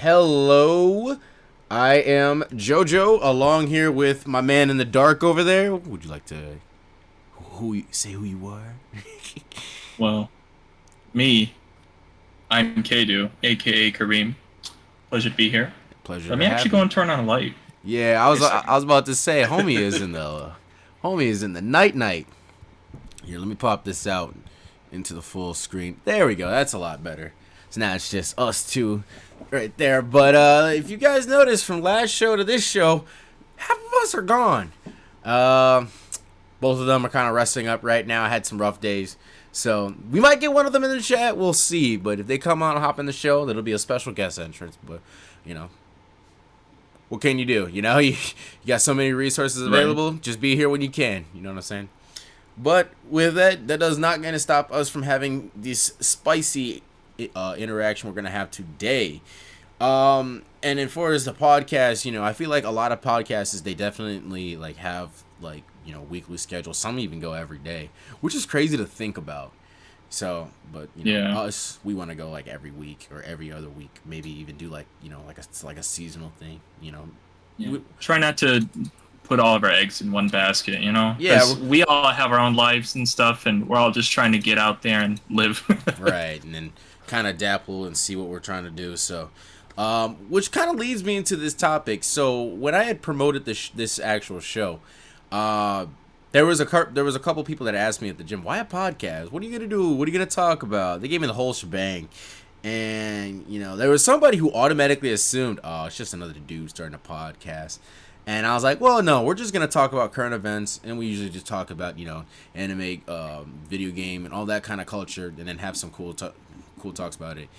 Hello, I am JoJo, along here with my man in the dark over there. Would you like to say who you are? Well, me, I'm Kadu, aka Karim. Pleasure to be here. Pleasure Let to me actually have go you. and turn on a light. Yeah, Give me a second. I was about to say, homie is in the night. Here, let me pop this out into the full screen. There we go. That's a lot better. So now it's just us two right there. But if you guys notice from last show to this show, half of us are gone. Both of them are kind of resting up right now. I had some rough days. So we might get one of them in the chat. We'll see. But if they come on and hop in the show, that'll be a special guest entrance. But, what can you do? You got so many resources available. Right. Just be here when you can. You know what I'm saying? But with that does not going to stop us from having this spicy interaction we're going to have today. And as far as the podcast, I feel like a lot of podcasts, they definitely have weekly schedules. Some even go every day, which is crazy to think about. So, but us, we want to go every week or every other week, maybe even do like a seasonal thing. Yeah. Try not to put all of our eggs in one basket. Yeah, we all have our own lives and stuff, and we're all just trying to get out there and live. Right, and then kind of dabble and see what we're trying to do. So, which kind of leads me into this topic. So when I had promoted this actual show, there was a couple people that asked me at the gym, why a podcast? What are you gonna do? What are you gonna talk about? They gave me the whole shebang, and there was somebody who automatically assumed, oh, it's just another dude starting a podcast. And I was like, well, no, we're just going to talk about current events, and we usually just talk about, anime, video game, and all that kind of culture, and then have some cool talks about it.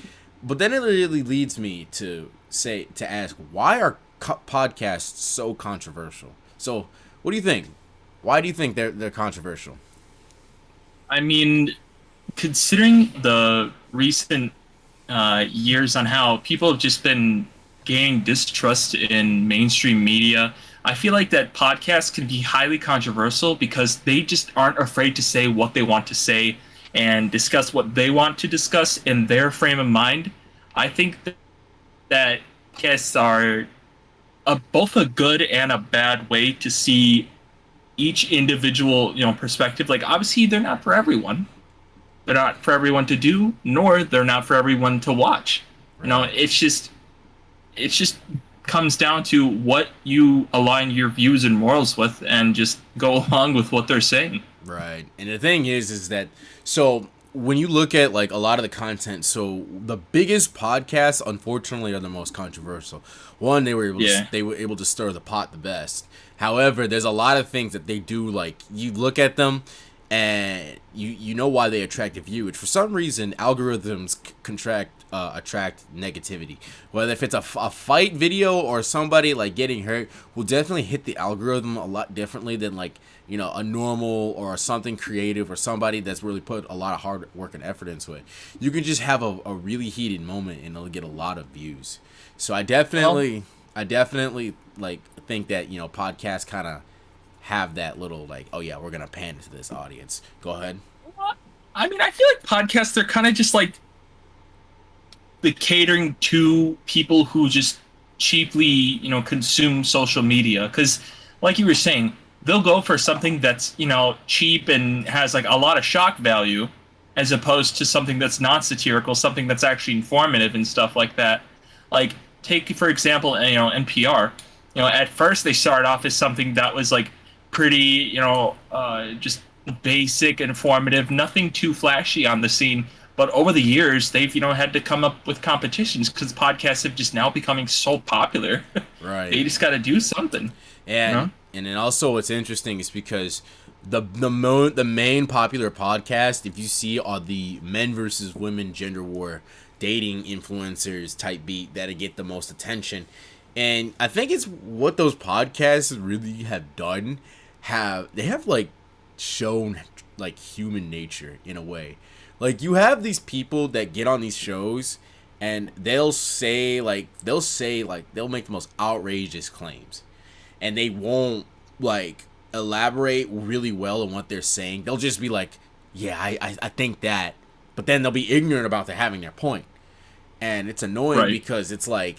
But then it really leads me to ask, why are podcasts so controversial? So, what do you think? Why do you think they're controversial? I mean, considering the recent years on how people have just been gaining distrust in mainstream media, I feel like that podcasts can be highly controversial because they just aren't afraid to say what they want to say and discuss what they want to discuss in their frame of mind. I think that podcasts are both a good and a bad way to see each individual perspective. Obviously they're not for everyone. They're not for everyone to do, nor they're not for everyone to watch. Right. It just comes down to what you align your views and morals with, and just go along with what they're saying. Right. And the thing is that, so when you look at a lot of the content, so the biggest podcasts, unfortunately, are the most controversial. One, they were able to stir the pot the best. However, there's a lot of things that they do, you look at them and you know why they attract a viewer. For some reason, algorithms attract negativity. Whether if it's a fight video or somebody getting hurt, will definitely hit the algorithm a lot differently than a normal or something creative or somebody that's really put a lot of hard work and effort into it. You can just have a really heated moment and it'll get a lot of views. So I definitely think that podcasts kind of have that little oh yeah, we're gonna pander to this audience. Go ahead. I mean, I feel like podcasts, they're kind of just the catering to people who just cheaply consume social media, because like you were saying, they'll go for something that's cheap and has a lot of shock value, as opposed to something that's non-satirical, something that's actually informative and stuff like that. Take for example NPR. At first they started off as something that was pretty just basic, informative, nothing too flashy on the scene. But over the years, they've had to come up with competitions because podcasts have just now becoming so popular. Right. They just got to do something. And then also what's interesting is because the main popular podcast, if you see, are the men versus women gender war dating influencers type beat that get the most attention. And I think it's what those podcasts really have done. They have shown human nature in a way. You have these people that get on these shows and they'll make the most outrageous claims, and they won't elaborate really well on what they're saying. They'll just be yeah, I think that, but then they'll be ignorant about having their point. And it's annoying Right. because it's like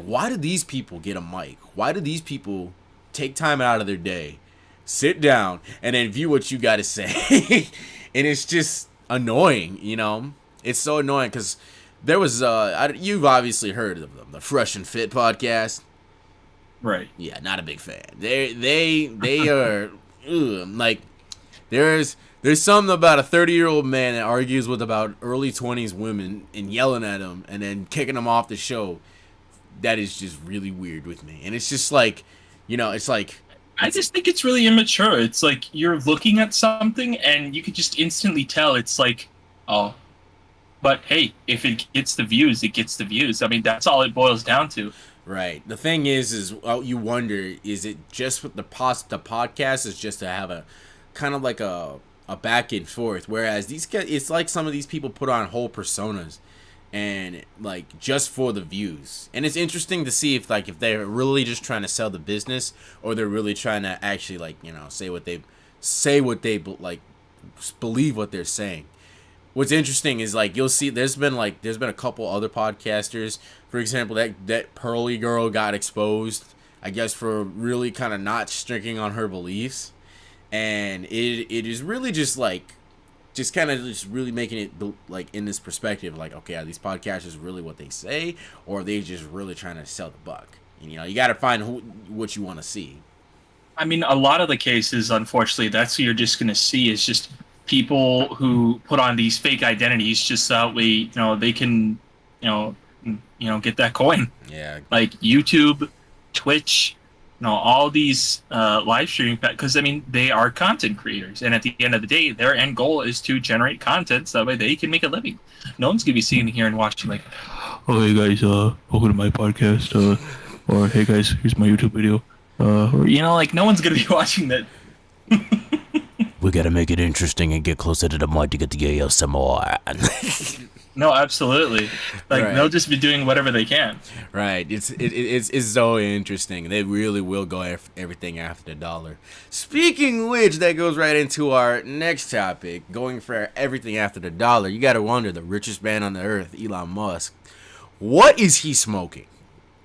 why do these people get a mic? Why do these people take time out of their day, sit down, and then view what you got to say? And it's just annoying, you know? It's so annoying because there was you've obviously heard of them, the Fresh and Fit podcast. Right. Yeah, not a big fan. They are like there's something about a 30-year-old man that argues with about early 20s women and yelling at them and then kicking them off the show. That is just really weird with me. And it's just like, you know, it's like I just think it's really immature. It's like you're looking at something and you could just instantly tell it's like, oh, but hey, if it gets the views, it gets the views. I mean, that's all it boils down to. right. The thing is you wonder, is it just with the podcast is just to have a kind of like a back and forth, whereas these guys, it's like some of these people put on whole personas and like just for the views. And it's interesting to see if they're really just trying to sell the business or they're really trying to actually like, you know, say what they like believe what they're saying. What's interesting is like you'll see there's been a couple other podcasters, for example, that Pearly girl got exposed, I guess, for really kind of not sticking on her beliefs. And it is really just like kind of just really making it like in this perspective, like, okay, are these podcasters really what they say, or are they just really trying to sell the buck? And, you know, you got to find what you want to see. I mean, a lot of the cases, unfortunately, that's what you're just going to see is just people who put on these fake identities just so that way, you know, they can, get that coin. Yeah. Like YouTube, Twitch, all these live streaming, because I mean they are content creators, and at the end of the day, their end goal is to generate content so that way they can make a living. No one's gonna be sitting here and watching like, oh hey guys, welcome to my podcast, or hey guys, here's my YouTube video, or like no one's gonna be watching that. We gotta make it interesting and get closer to the mic to get the ASMR. No, absolutely. Like right. They'll just be doing whatever they can. Right. It's so interesting. They really will go everything after the dollar. Speaking of which, that goes right into our next topic, going for everything after the dollar. You gotta wonder, the richest man on the earth, Elon Musk, what is he smoking?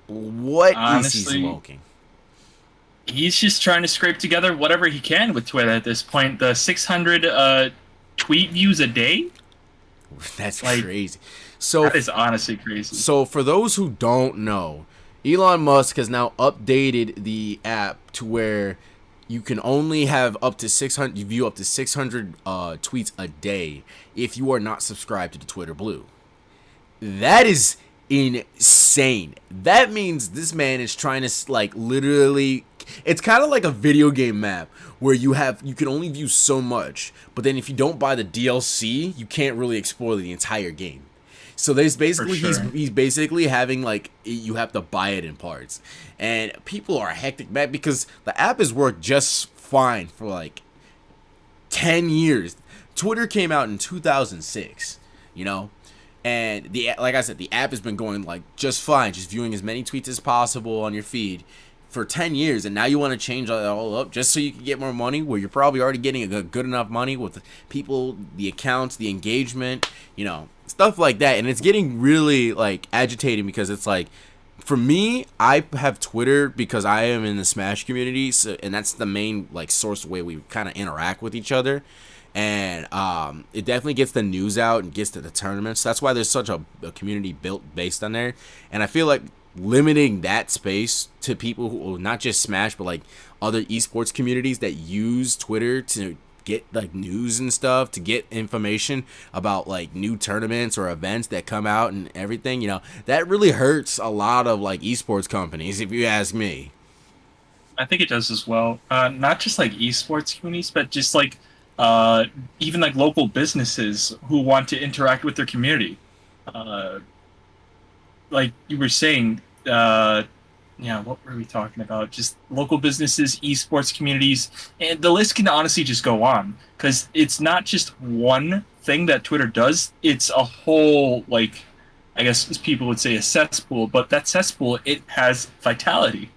Honestly, is he smoking? He's just trying to scrape together whatever he can with Twitter at this point. The 600 tweet views a day. That's crazy. So that is honestly crazy. So for those who don't know, Elon Musk has now updated the app to where you can only have up to 600 tweets a day if you are not subscribed to the Twitter Blue. That is insane. That means this man is trying to like literally, it's kind of like a video game map where you can only view so much, but then if you don't buy the DLC, you can't really explore the entire game. So there's basically he's basically having like you have to buy it in parts, and people are hectic mad because the app has worked just fine for like 10 years. Twitter came out in 2006, and like I said, the app has been going like just fine, just viewing as many tweets as possible on your feed for 10 years, and now you want to change it all up just so you can get more money, where you're probably already getting a good enough money with the people, the accounts, the engagement, stuff like that. And it's getting really like agitating because it's like, for me, I have Twitter because I am in the Smash community, and that's the main like source way we kind of interact with each other. And it definitely gets the news out and gets to the tournaments. That's why there's such a community built based on there. And I feel like limiting that space to people who, not just Smash, but like other esports communities that use Twitter to get like news and stuff, to get information about like new tournaments or events that come out and everything, that really hurts a lot of like esports companies, if you ask me. I think it does as well. Not just like esports communities, but just like even like local businesses who want to interact with their community. Like you were saying, what were we talking about? Just local businesses, esports communities, and the list can honestly just go on, because it's not just one thing that Twitter does. It's a whole, like, I guess people would say a cesspool, but that cesspool, it has vitality.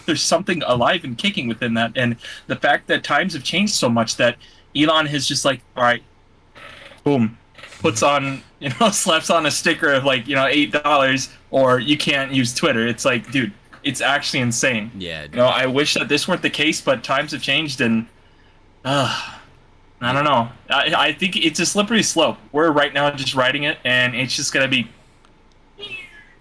There's something alive and kicking within that, and the fact that times have changed so much that Elon has just like, all right, boom, puts on slaps on a sticker of like, $8, or you can't use Twitter. It's like, dude, it's actually insane. Yeah. I wish that this weren't the case, but times have changed, and I don't know. I think it's a slippery slope. We're right now just riding it, and it's just gonna be.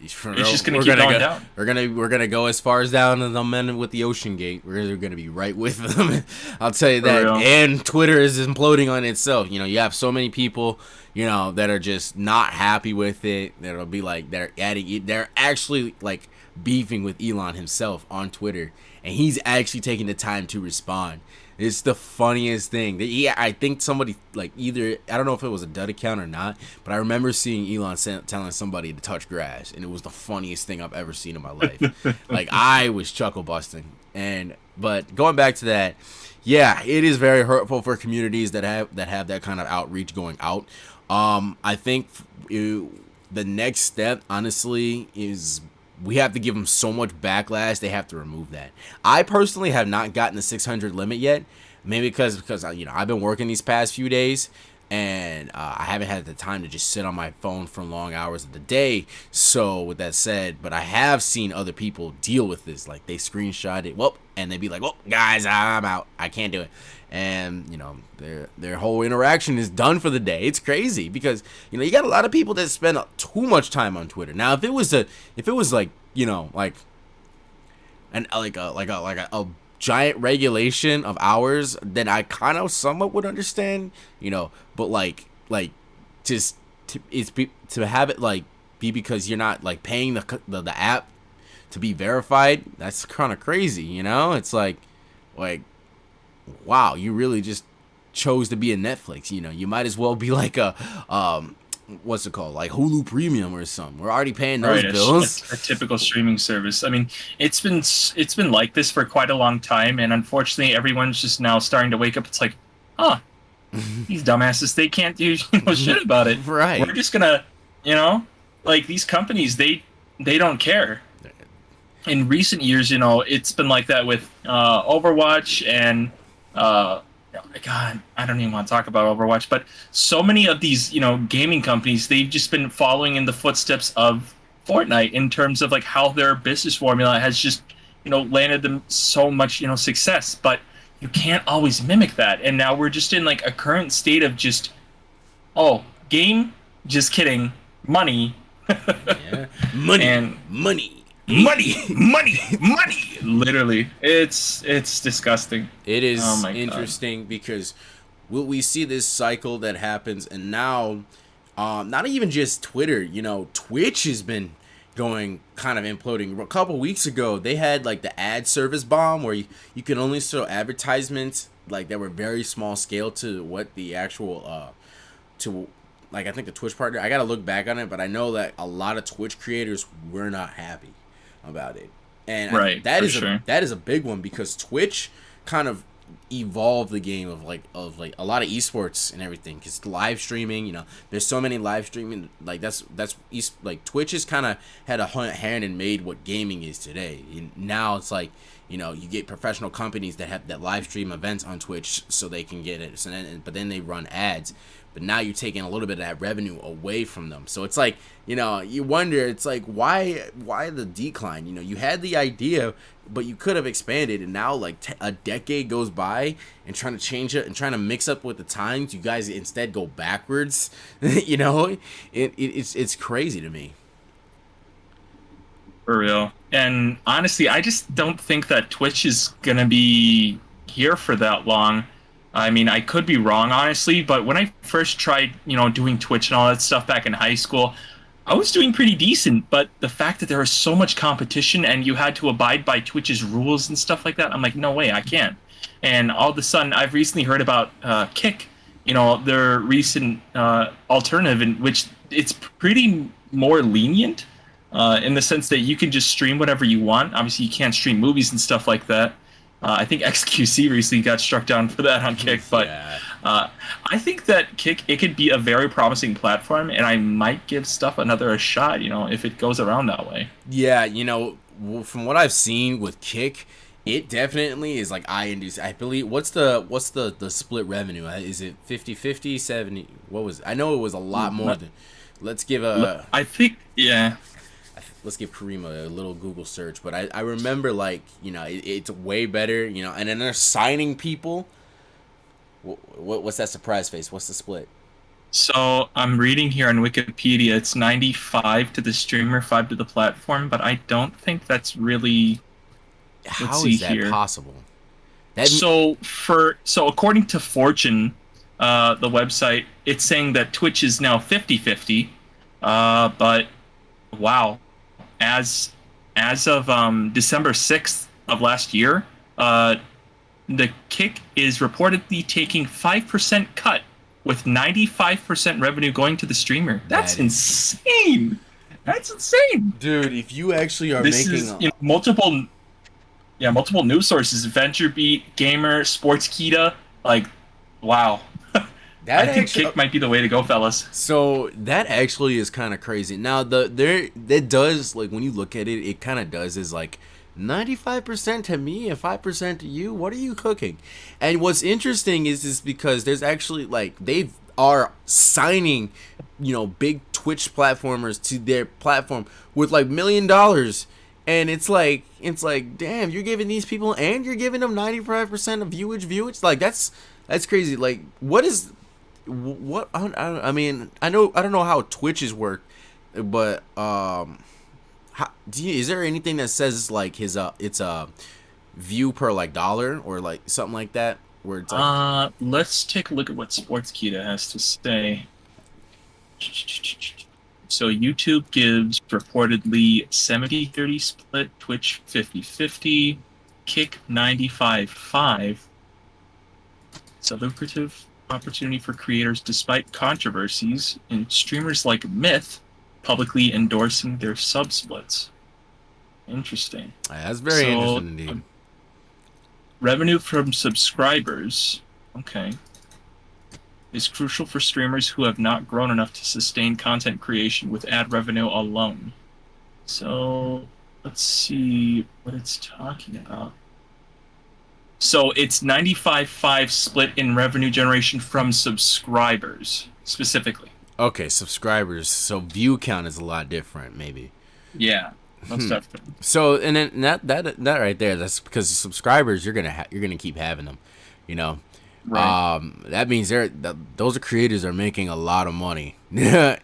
It's just gonna keep going down. We're gonna go as far as down as the men with the Ocean Gate. We're gonna be right with them. I'll tell you that. And Twitter is imploding on itself. You have so many people, that are just not happy with it. That'll be like they're actually like beefing with Elon himself on Twitter, and he's actually taking the time to respond. It's the funniest thing. I think somebody, like, either, I don't know if it was a dud account or not, but I remember seeing Elon telling somebody to touch grass, and it was the funniest thing I've ever seen in my life. Like, I was chuckle busting. But going back to that, yeah, it is very hurtful for communities that have that kind of outreach going out. I think the next step, honestly, is we have to give them so much backlash. They have to remove that. I personally have not gotten the 600 limit yet. Maybe because I've been working these past few days, and I haven't had the time to just sit on my phone for long hours of the day. So with that said, but I have seen other people deal with this. Like, they screenshot it, and they'd be like, guys, I'm out. I can't do it. And their whole interaction is done for the day. It's crazy because you got a lot of people that spend too much time on Twitter. Now, if it was like a giant regulation of hours, then I kind of somewhat would understand. But to have it like be because you're not like paying the app to be verified. That's kind of crazy. It's like. Wow, you really just chose to be a Netflix. You might as well be like a what's it called, like Hulu Premium or something. We're already paying those bills. A typical streaming service. I mean, it's been like this for quite a long time, and unfortunately, everyone's just now starting to wake up. It's like, these dumbasses, they can't do shit about it. Right. We're just gonna, like these companies, they don't care. In recent years, it's been like that with Overwatch and. God, I don't even want to talk about Overwatch, but so many of these, gaming companies, they've just been following in the footsteps of Fortnite in terms of like how their business formula has just, landed them so much, success. But you can't always mimic that. And now we're just in like a current state of just, game, just kidding, money. Yeah. Money. And money. Literally, it's disgusting. It is interesting because we see this cycle that happens, and now not even just Twitter. Twitch has been going kind of imploding. A couple weeks ago, they had like the ad service bomb where you can only show advertisements like that were very small scale to what the actual I think the Twitch partner. I gotta look back on it, but I know that a lot of Twitch creators were not happy about it, and that is a big one because Twitch kind of evolved the game of a lot of esports and everything, because live streaming, there's so many live streaming, like that's like Twitch has kind of had a hand and made what gaming is today. And now it's like you get professional companies that live stream events on Twitch so they can get it, but then they run ads. But now you're taking a little bit of that revenue away from them. So it's like, you wonder, it's like, why the decline? You had the idea, but you could have expanded. And now, like, a decade goes by and trying to change it and trying to mix up with the times, you guys instead go backwards. It's crazy to me. For real. And honestly, I just don't think that Twitch is going to be here for that long. I mean, I could be wrong, honestly, but when I first tried, doing Twitch and all that stuff back in high school, I was doing pretty decent. But the fact that there was so much competition and you had to abide by Twitch's rules and stuff like that, I'm like, no way, I can't. And all of a sudden, I've recently heard about Kick, their recent alternative, in which it's pretty more lenient in the sense that you can just stream whatever you want. Obviously, you can't stream movies and stuff like that. I think XQC recently got struck down for that on Kick, but I think that Kick, it could be a very promising platform, and I might give stuff a shot, if it goes around that way. Yeah, from what I've seen with Kick, it definitely is like I believe. What's the split revenue? Is it 50-50, 70? What was it? I know it was a lot more than Let's give a I think, yeah. let's give Karim a little Google search. But I remember like it's way better, and then they're signing people. What's that surprise face? What's the split? So I'm reading here on Wikipedia, it's 95 to the streamer, 5 to the platform, but I don't think that's really. Let's How see is that here. possible? That So according to Fortune, the website, it's saying that Twitch is now 50-50. But wow, as of December 6th of last year, the Kick is reportedly taking 5% cut with 95% revenue going to the streamer. That's that is, insane. That's insane. dude. If you actually are This making is multiple news sources: VentureBeat, Gamer, Sportskeeda. Like, wow. that I think actually, Kick might be the way to go, fellas. so that actually is kind of crazy. Now that does, like, when you look at it, it kind of does is like 95% to me and 5% to you. What are you cooking? And what's interesting is because there's actually like they are signing, big Twitch platformers to their platform with like $1 million. And it's like, damn, you're giving these people and you're giving them 95% of viewage. Like that's crazy. Like I mean, I don't know how Twitches work, but is there anything that says like it's a view per like dollar or like something like that where it's like, Let's take a look at what Sportskeeda has to say. So YouTube gives reportedly 70-30 split, Twitch 50-50, Kick 95-5. It's a lucrative opportunity for creators despite controversies, and streamers like Myth publicly endorsing their sub splits. Interesting. that's very interesting indeed. Revenue from subscribers, okay, is crucial for streamers who have not grown enough to sustain content creation with ad revenue alone. So let's see what it's talking about. So it's 95-5 split in revenue generation from subscribers specifically. Okay, subscribers. So view count is a lot different, maybe. Yeah, most definitely. So and then that right there, that's because subscribers you're gonna keep having them, you know. Right. That means those creators are making a lot of money. that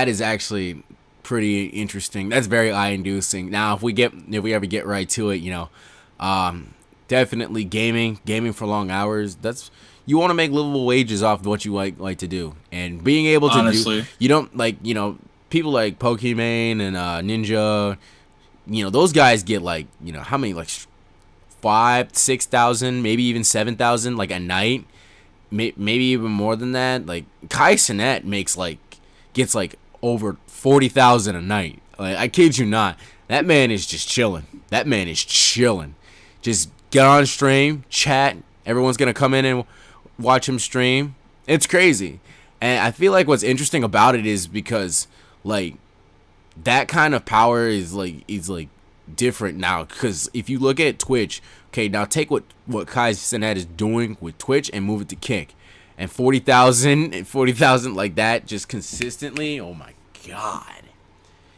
is actually pretty interesting. That's very eye inducing. Now, if we ever get right to it, definitely gaming for long hours. That's you want to make livable wages off of what you like to do, and being able to Honestly. you don't like people like Pokimane and Ninja. Those guys get like how many like 5,000-6,000, maybe even 7,000 like a night, maybe even more than that. Like Kai Cenat gets like over 40,000 a night. Like I kid you not, that man is just chilling. Just get on stream, chat. Everyone's gonna come in and watch him stream. It's crazy, and I feel like what's interesting about it is because like that kind of power is like different now, because if you look at Twitch, okay, now take what Kai Cenat is doing with Twitch and move it to Kick, and 40,000 like that just consistently. Oh my god!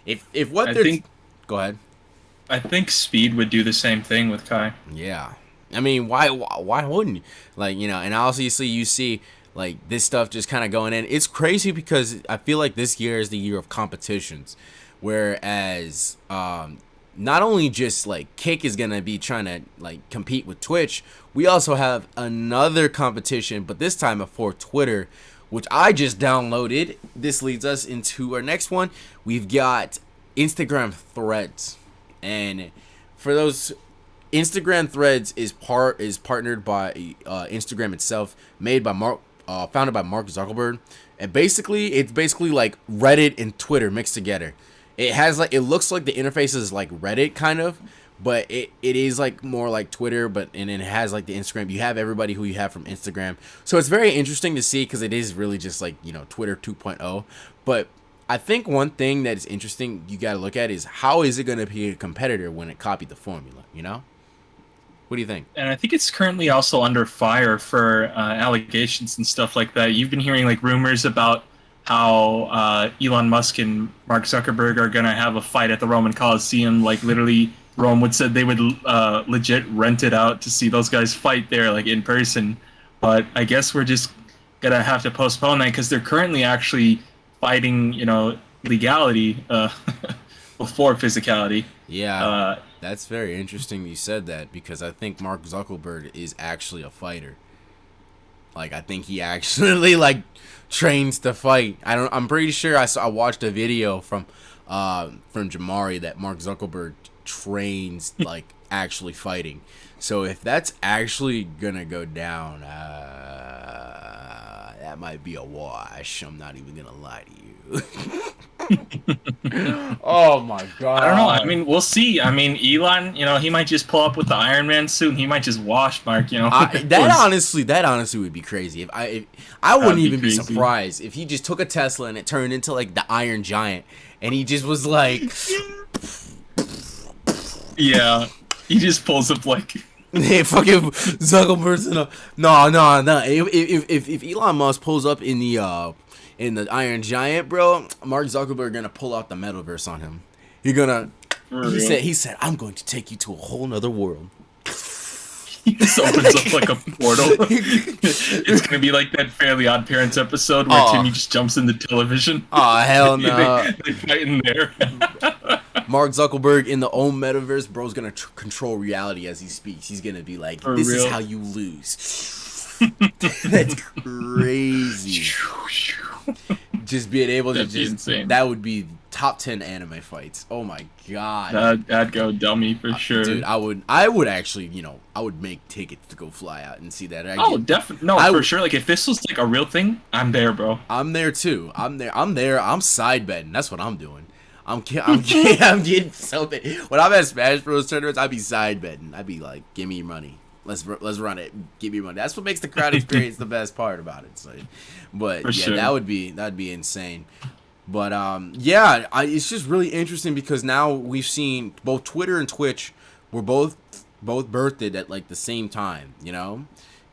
If what they're go ahead. I think Speed would do the same thing with Kai. Yeah, I mean, why wouldn't you? Like and obviously you see like this stuff just kind of going in. It's crazy because I feel like this year is the year of competitions, whereas not only just like Kick is gonna be trying to like compete with Twitch, we also have another competition, but this time for Twitter, which I just downloaded. This leads us into our next one. We've got Instagram Threads, and for those, Instagram Threads is partnered by Instagram itself, founded by Mark Zuckerberg, and it's basically like Reddit and Twitter mixed together. It looks like the interface is like Reddit kind of, but it is like more like Twitter, and it has like the Instagram. You have everybody who you have from Instagram, so it's very interesting to see because it is really just like Twitter 2.0. But I think one thing that is interesting you got to look at is how is it going to be a competitor when it copied the formula. What do you think? And I think it's currently also under fire for allegations and stuff like that. You've been hearing like rumors about how Elon Musk and Mark Zuckerberg are gonna have a fight at the Roman Coliseum. Like literally, Rome would said they would legit rent it out to see those guys fight there, like in person. But I guess we're just gonna have to postpone that because they're currently actually fighting, legality before physicality. Yeah, that's very interesting you said that, because I think Mark Zuckerberg is actually a fighter. Like, I think he actually like trains to fight. I'm pretty sure I watched a video from Jamari that Mark Zuckerberg trains like actually fighting. So if that's actually gonna go down, that might be a wash. I'm not even gonna lie to you. Oh my god. I don't know. I mean, we'll see. I mean, Elon, he might just pull up with the Iron Man suit and he might just wash Mark, that honestly would be crazy. If I wouldn't even be surprised if he just took a Tesla and it turned into like the Iron Giant and he just was like yeah, he just pulls up like hey, fucking Zuckerberg's in a no. If Elon Musk pulls up in the Iron Giant, bro, Mark Zuckerberg gonna pull out the metaverse on him. He said, I'm going to take you to a whole nother world. He just opens up like a portal. It's gonna be like that Fairly Odd Parents episode where Timmy just jumps in the television. Oh hell no! They fight in there. Mark Zuckerberg in the own metaverse, bro's gonna control reality as he speaks. He's gonna be like, "This is how you lose." That's crazy. Just being able to that would be top 10 anime fights. Oh my god. That'd go dummy for sure. Dude, I would actually, I would make tickets to go fly out and see that. Definitely. No, for sure. Like if this was like a real thing, I'm there, bro. I'm there too. I'm there. I'm side betting. That's what I'm doing. I'm getting so big. When I'm at Smash Bros tournaments, I'd be side betting. I'd be like, give me your money. Let's run it. Give me your money. That's what makes the crowd experience the best part about it. So, but for sure. That'd be insane. But it's just really interesting because now we've seen both Twitter and Twitch were both birthed at like the same time,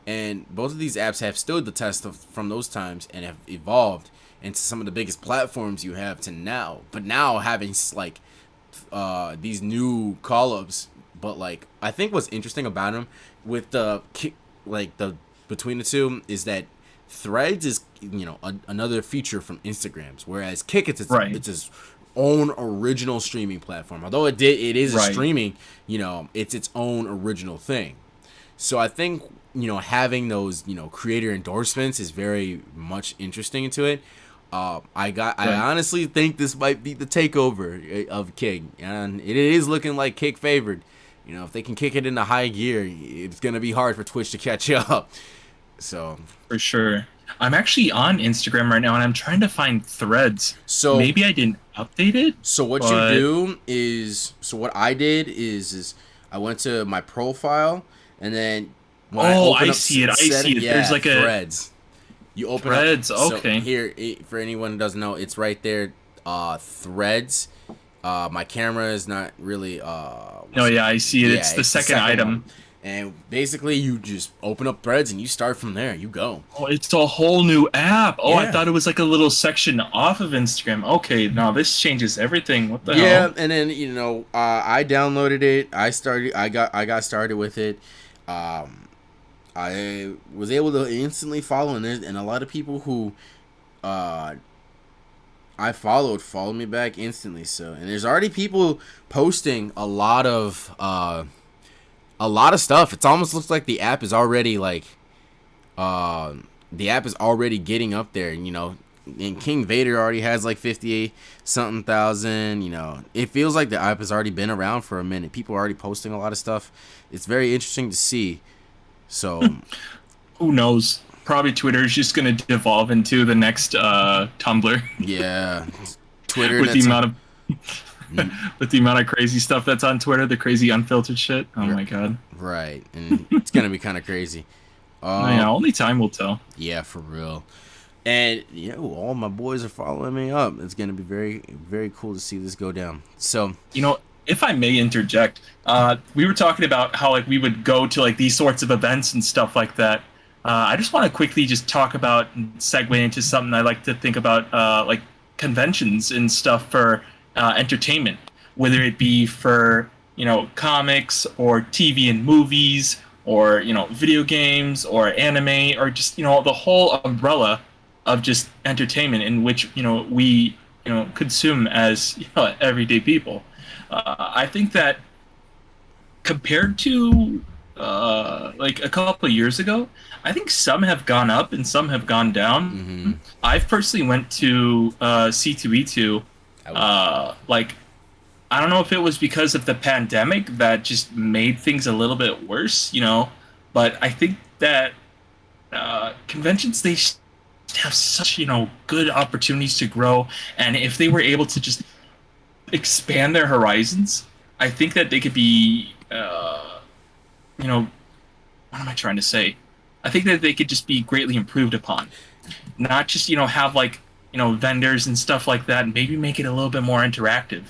and both of these apps have stood the test from those times and have evolved into some of the biggest platforms you have to now. But now having like these new call-ups, but like I think what's interesting about them with the between the two is that Threads is another feature from Instagram's, whereas Kick it's its own original streaming platform. Although it is a streaming, it's its own original thing. So I think having those creator endorsements is very much interesting into it. I honestly think this might be the takeover of Kick, and it is looking like Kick favored. If they can kick it into high gear, it's gonna be hard for Twitch to catch up. So for sure. I'm actually on Instagram right now and I'm trying to find Threads. So maybe I didn't update it. So what you do is what I did is I went to my profile and then I see it. Yeah, there's like Threads. You open Threads, up, okay. So here, for anyone who doesn't know, it's right there. Threads. My camera is not really. I see it. Yeah, it's the second item. One. And basically, you just open up Threads and you start from there. You go. Oh, it's a whole new app. Oh, yeah. I thought it was like a little section off of Instagram. Okay, now this changes everything. What the hell? Yeah, and then I downloaded it. I got started with it. I was able to instantly follow, and a lot of people who I followed me back instantly. So, and there's already people posting a lot of stuff. It almost looks like the app is already getting up there. And King Vader already has like 58 something thousand. It feels like the app has already been around for a minute. People are already posting a lot of stuff. It's very interesting to see. So, who knows? Probably Twitter is just going to devolve into the next Tumblr. Yeah, Twitter with the amount of crazy stuff that's on Twitter, the crazy unfiltered shit. Oh my god! Right, and it's gonna be kind of crazy. Only time will tell. Yeah, for real. And all my boys are following me up. It's gonna be very, very cool to see this go down. So if I may interject, we were talking about how we would go to these sorts of events and stuff like that. I just want to quickly just talk about and segue into something I like to think about, like conventions and stuff for entertainment, whether it be for comics or TV and movies or video games or anime or just the whole umbrella of just entertainment in which we consume as everyday people. I think that compared to like a couple of years ago, I think some have gone up and some have gone Mm-hmm. down. I've personally went to C2E2. I was. Like I don't know if it was because of the pandemic that just made things a little bit worse, but I think that conventions they have such good opportunities to grow, and if they were able to just expand their horizons, I think that they could be you know what am I trying to say? I think that they could just be greatly improved upon. Not just have like vendors and stuff like that, and maybe make it a little bit more interactive.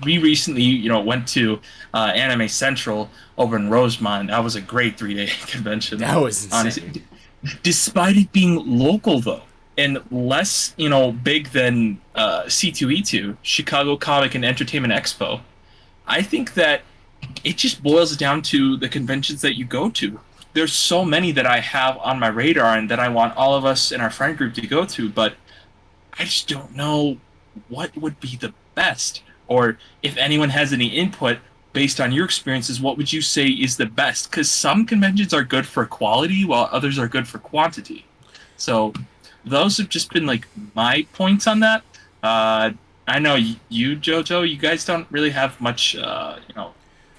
We recently went to Anime Central over in Rosemont. That was a great 3 day convention. That was insane. Honestly, despite it being local though, and less big than C2E2, Chicago Comic and Entertainment Expo, I think that it just boils down to the conventions that you go to. There's so many that I have on my radar and that I want all of us in our friend group to go to, but I just don't know what would be the best. Or if anyone has any input based on your experiences, what would you say is the best? Because some conventions are good for quality while others are good for quantity. So those have just been like my points on that. I know you, Jojo, you guys don't really have much,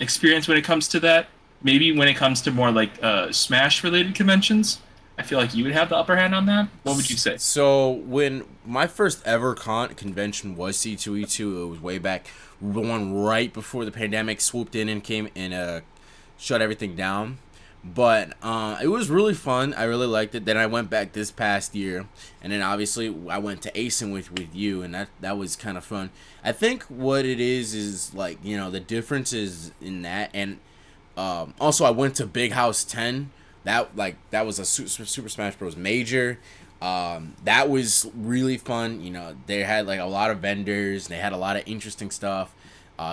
experience when it comes to that. Maybe when it comes to more like Smash related conventions, I feel like you would have the upper hand on that. What would you say? So when my first ever convention was C2E2, it was way back, the one right before the pandemic swooped in and came and shut everything down. But it was really fun. I really liked it. Then I went back this past year, and then obviously I went to ASIN with you, and that was kind of fun. I think what it is like the differences in that, and also I went to Big House 10. That was a Super Smash Bros. Major. That was really fun. They had like a lot of vendors. They had a lot of interesting stuff.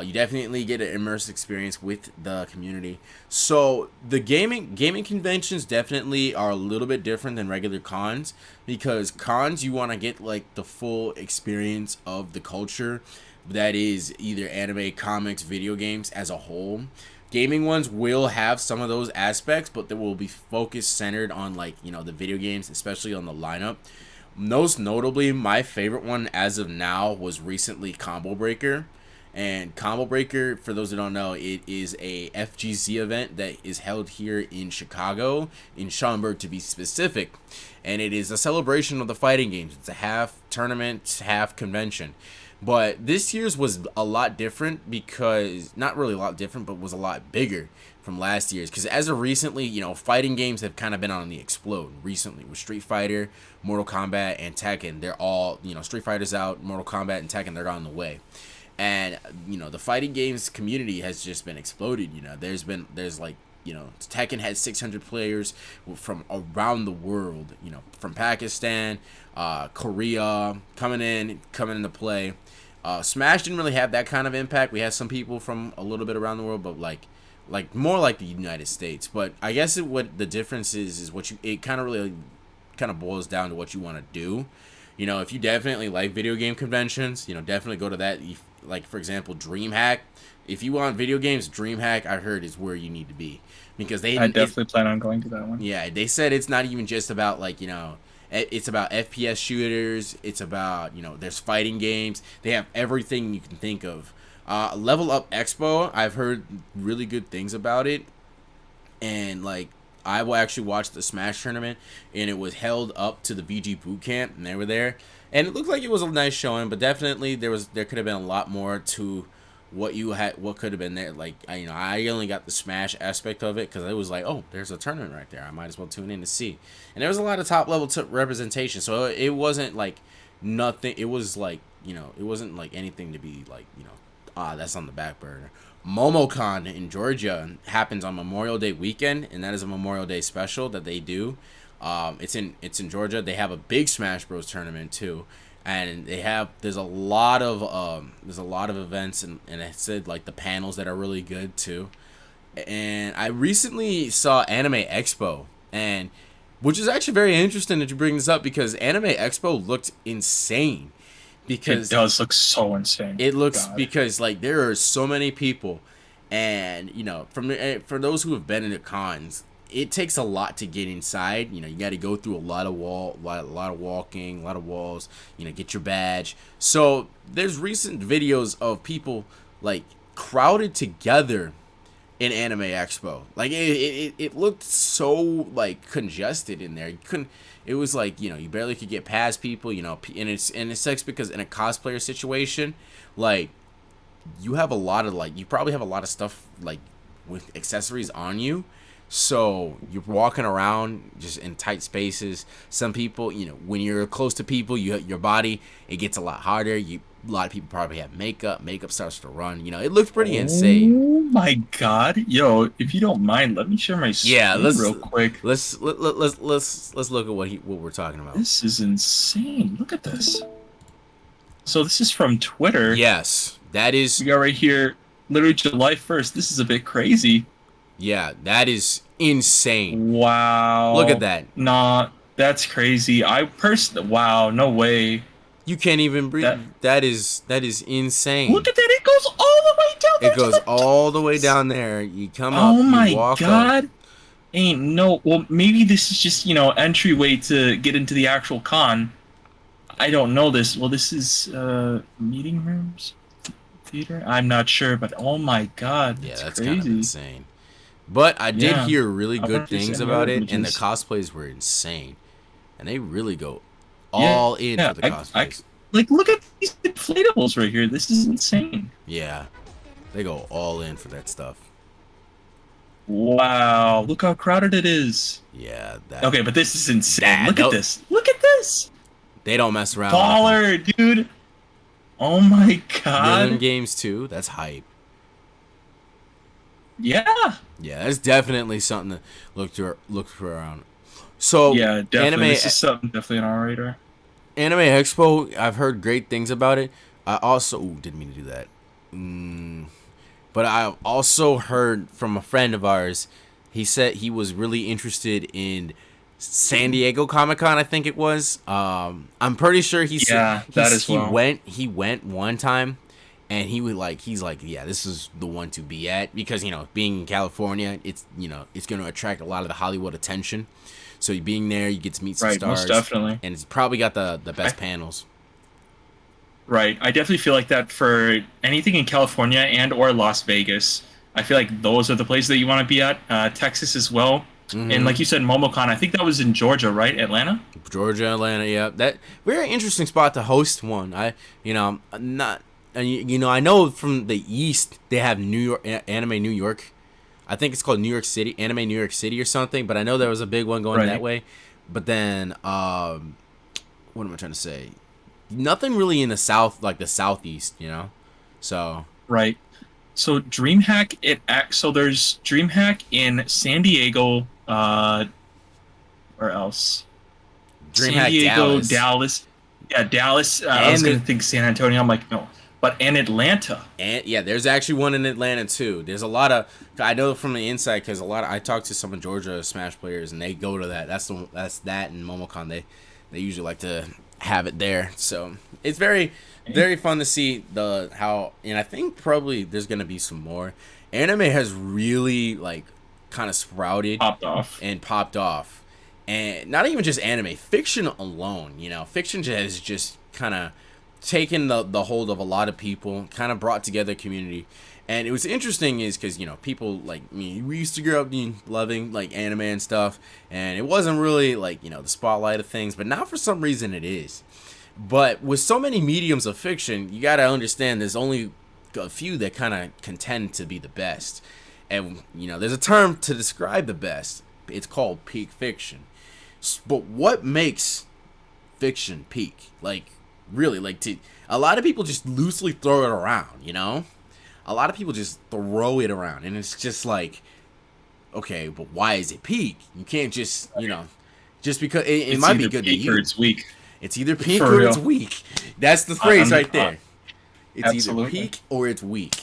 You definitely get an immersive experience with the community. So the gaming conventions definitely are a little bit different than regular cons, because cons you want to get like the full experience of the culture that is either anime, comics, video games as a whole. Gaming ones will have some of those aspects, but they will be focused centered on like the video games, especially on the lineup. Most notably, my favorite one as of now was recently Combo Breaker. And Combo Breaker, for those who don't know, it is a FGZ event that is held here in Chicago, in Schaumburg to be specific. And it is a celebration of the fighting games. It's a half tournament, half convention. But this year's was a lot different, because, not really a lot different, but was a lot bigger from last year's. Because as of recently, fighting games have kind of been on the explode recently with Street Fighter, Mortal Kombat, and Tekken. They're all, Street Fighter's out, Mortal Kombat and Tekken, they're on the way. And the fighting games community has just been exploded. There's like Tekken had 600 players from around the world, from Pakistan, Korea coming into play. Smash didn't really have that kind of impact. We had some people from a little bit around the world, but like more like the United States. But I guess what the difference is what it kind of boils down to what you want to do. If you definitely like video game conventions, definitely go to that. Like, for example, DreamHack. If you want video games, DreamHack, I heard, is where you need to be. Because I definitely plan on going to that one. Yeah, they said it's not even just about, like, it's about FPS shooters. It's about, there's fighting games. They have everything you can think of. Level Up Expo, I've heard really good things about it. And, like, I will actually watch the Smash tournament, and it was held up to the VG boot camp, and they were there, and it looked like it was a nice showing, but definitely there could have been a lot more to what could have been there. Like I only got the Smash aspect of it because it was like, oh, there's a tournament right there, I might as well tune in to see, and there was a lot of top level representation, so it wasn't like nothing. It was like it wasn't like anything to be like that's on the back burner. MomoCon in Georgia happens on Memorial Day weekend, and that is a Memorial Day special that they do. It's in Georgia. They have a big Smash Bros tournament too, and there's a lot of events, and I said like the panels that are really good too. And I recently saw Anime Expo, and which is actually very interesting that you bring this up because Anime Expo looked insane. It Because does look so insane. it looks God. because like there are so many people, and for those who have been in the cons, it takes a lot to get inside. You got to go through a lot of walking, a lot of walls. Get your badge. So there's recent videos of people like crowded together in Anime Expo. Like it looked so like congested in there. You couldn't. It was like you barely could get past people. And it sucks because in a cosplayer situation, like you have a lot of you probably have a lot of stuff like with accessories on you. So you're walking around just in tight spaces. Some people, when you're close to people, your body it gets a lot harder. A lot of people probably have makeup. Makeup starts to run. It looks pretty insane. Oh my God, yo! If you don't mind, let me share my Yeah, screen real quick. let's look at what we're talking about. This is insane. Look at this. So this is from Twitter. Yes, that is. We got right here, literally July 1st. This is a bit crazy. Yeah, that is insane. Wow. Look at that. Nah, that's crazy. Wow, no way. You can't even breathe. That is insane. Look at that. It goes all the way down there. It goes all the way down there. You come up. Oh my you walk God. up. Ain't no. Well, maybe this is just, entryway to get into the actual con. I don't know this. Well, this is meeting rooms, theater. I'm not sure, but oh my God, Yeah, that's crazy. kind of insane. But I did Yeah. hear really good things about it, and the images. cosplays were insane, and they really go all in for the cosplays. Look at these inflatables right here. This is insane. Yeah, they go all in for that stuff. Wow, look how crowded it is. Yeah. Okay, but this is insane. Look at don't- this. Look at this. They don't mess around. Baller, dude. Oh my God. Rhythm games too. That's hype. Yeah. Yeah, that's definitely something to look for around. So Yeah, definitely. This Anime is something definitely on our radar. Anime Expo, I've heard great things about it. I also didn't mean to do that. But I also heard from a friend of ours. He said he was really interested in San Diego Comic-Con, I think it was. I'm pretty sure he went one time, and he's like, yeah, this is the one to be at because being in California, it's going to attract a lot of the Hollywood attention. So being there, you get to meet some stars, most definitely, and it's probably got the best panels. Right, I definitely feel like that for anything in California and or Las Vegas. I feel like those are the places that you want to be at. Texas as well. Mm-hmm. And like you said, MomoCon, I think that was in Georgia, right? Atlanta? Georgia, Atlanta, yeah. That very interesting spot to host one. I know from the East they have New York Anime New York. I think it's called New York City, Anime New York City or something, but I know there was a big one going that way. But then what am I trying to say? Nothing really in the South, like the Southeast, So Right. So DreamHack so there's DreamHack in San Diego, where else? DreamHack San Diego, Dallas. Yeah, Dallas. I was gonna think San Antonio. I'm like, no. But in Atlanta. And yeah, there's actually one in Atlanta too. There's a lot of I know from the inside because I talked to some of Georgia Smash players and they go to that. That's that and MomoCon. They usually like to have it there. So it's very fun to see and I think probably there's gonna be some more. Anime has really kind of sprouted, popped off, and not even just anime, fiction alone. Fiction has just kind of taken the hold of a lot of people, kind of brought together a community. And it was interesting is because people like me, we used to grow up loving anime and stuff, and it wasn't really the spotlight of things, but now for some reason it is. But with so many mediums of fiction, you gotta understand there's only a few that kind of contend to be the best. And there's a term to describe the best. It's called peak fiction. But what makes fiction peak? Really, a lot of people just loosely throw it around, A lot of people just throw it around, and it's just okay, but why is it peak? You can't just just because it It's might be either good to peak or you. it's weak. It's either peak For or real. it's weak. That's the phrase right Uh, there. It's either Absolutely. peak or it's weak.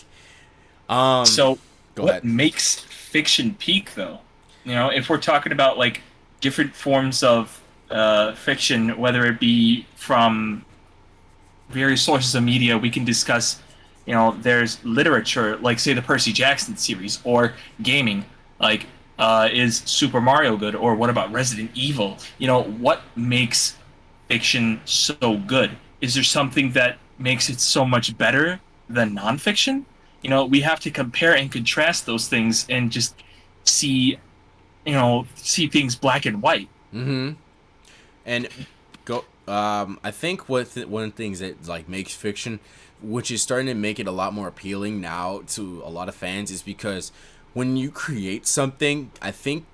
Um, So, Go what ahead. makes fiction peak, though? If we're talking about like different forms of fiction, whether it be from various sources of media, we can discuss. There's literature, like say the Percy Jackson series, or gaming, like is Super Mario good, or what about Resident Evil? What makes fiction so good? Is there something that makes it so much better than nonfiction? We have to compare and contrast those things and just see, see things black and white. Mm-hmm. And go. I think one of the things that like makes fiction, which is starting to make it a lot more appealing now to a lot of fans, is because when you create something, I think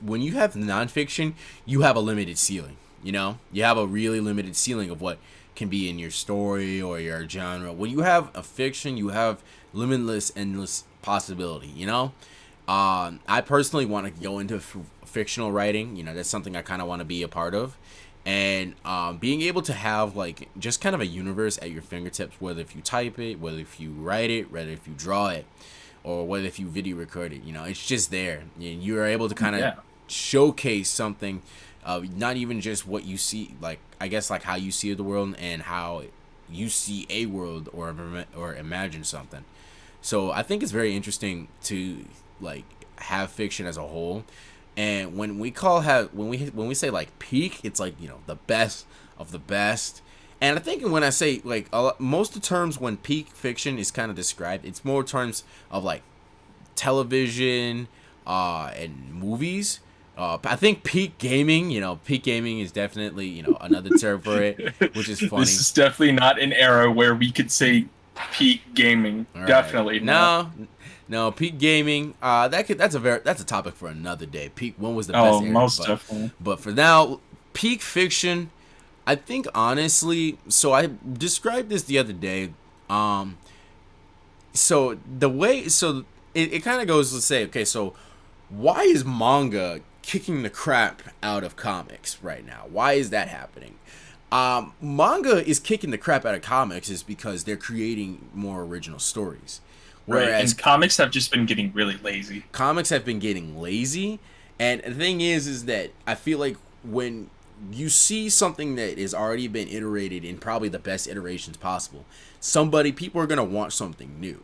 when you have nonfiction, you have a limited ceiling. You have a really limited ceiling of what can be in your story or your genre. When you have a fiction, you have limitless, endless possibility. I personally want to go into fictional writing. That's something I kind of want to be a part of, and being able to have like just kind of a universe at your fingertips, whether if you type it, whether if you write it, whether if you draw it, or whether if you video record it. It's just there. You are able to kind of Yeah. showcase something, not even just what you see, like I guess like how you see the world and how you see a world or imagine something. So I think it's very interesting to like have fiction as a whole. And when we say like peak, it's like the best of the best. And I think when I say like most of the terms when peak fiction is kind of described, it's more terms of like television and movies. I think peak gaming is definitely another term for it, which is funny. This is definitely not an era where we could say peak gaming. All right. Definitely not. No, peak gaming. That's a topic for another day. Peak. When was the Oh, best era? most definitely. But for now, peak fiction. I think honestly. So I described this the other day. So the way. So it kind of goes to say, okay, so why is manga kicking the crap out of comics right now? Why is that happening? Manga is kicking the crap out of comics is because they're creating more original stories. Right. Whereas And comics have just been getting really lazy. comics have been getting lazy, and the thing is that I feel like when you see something that has already been iterated in probably the best iterations possible, people are gonna want something new.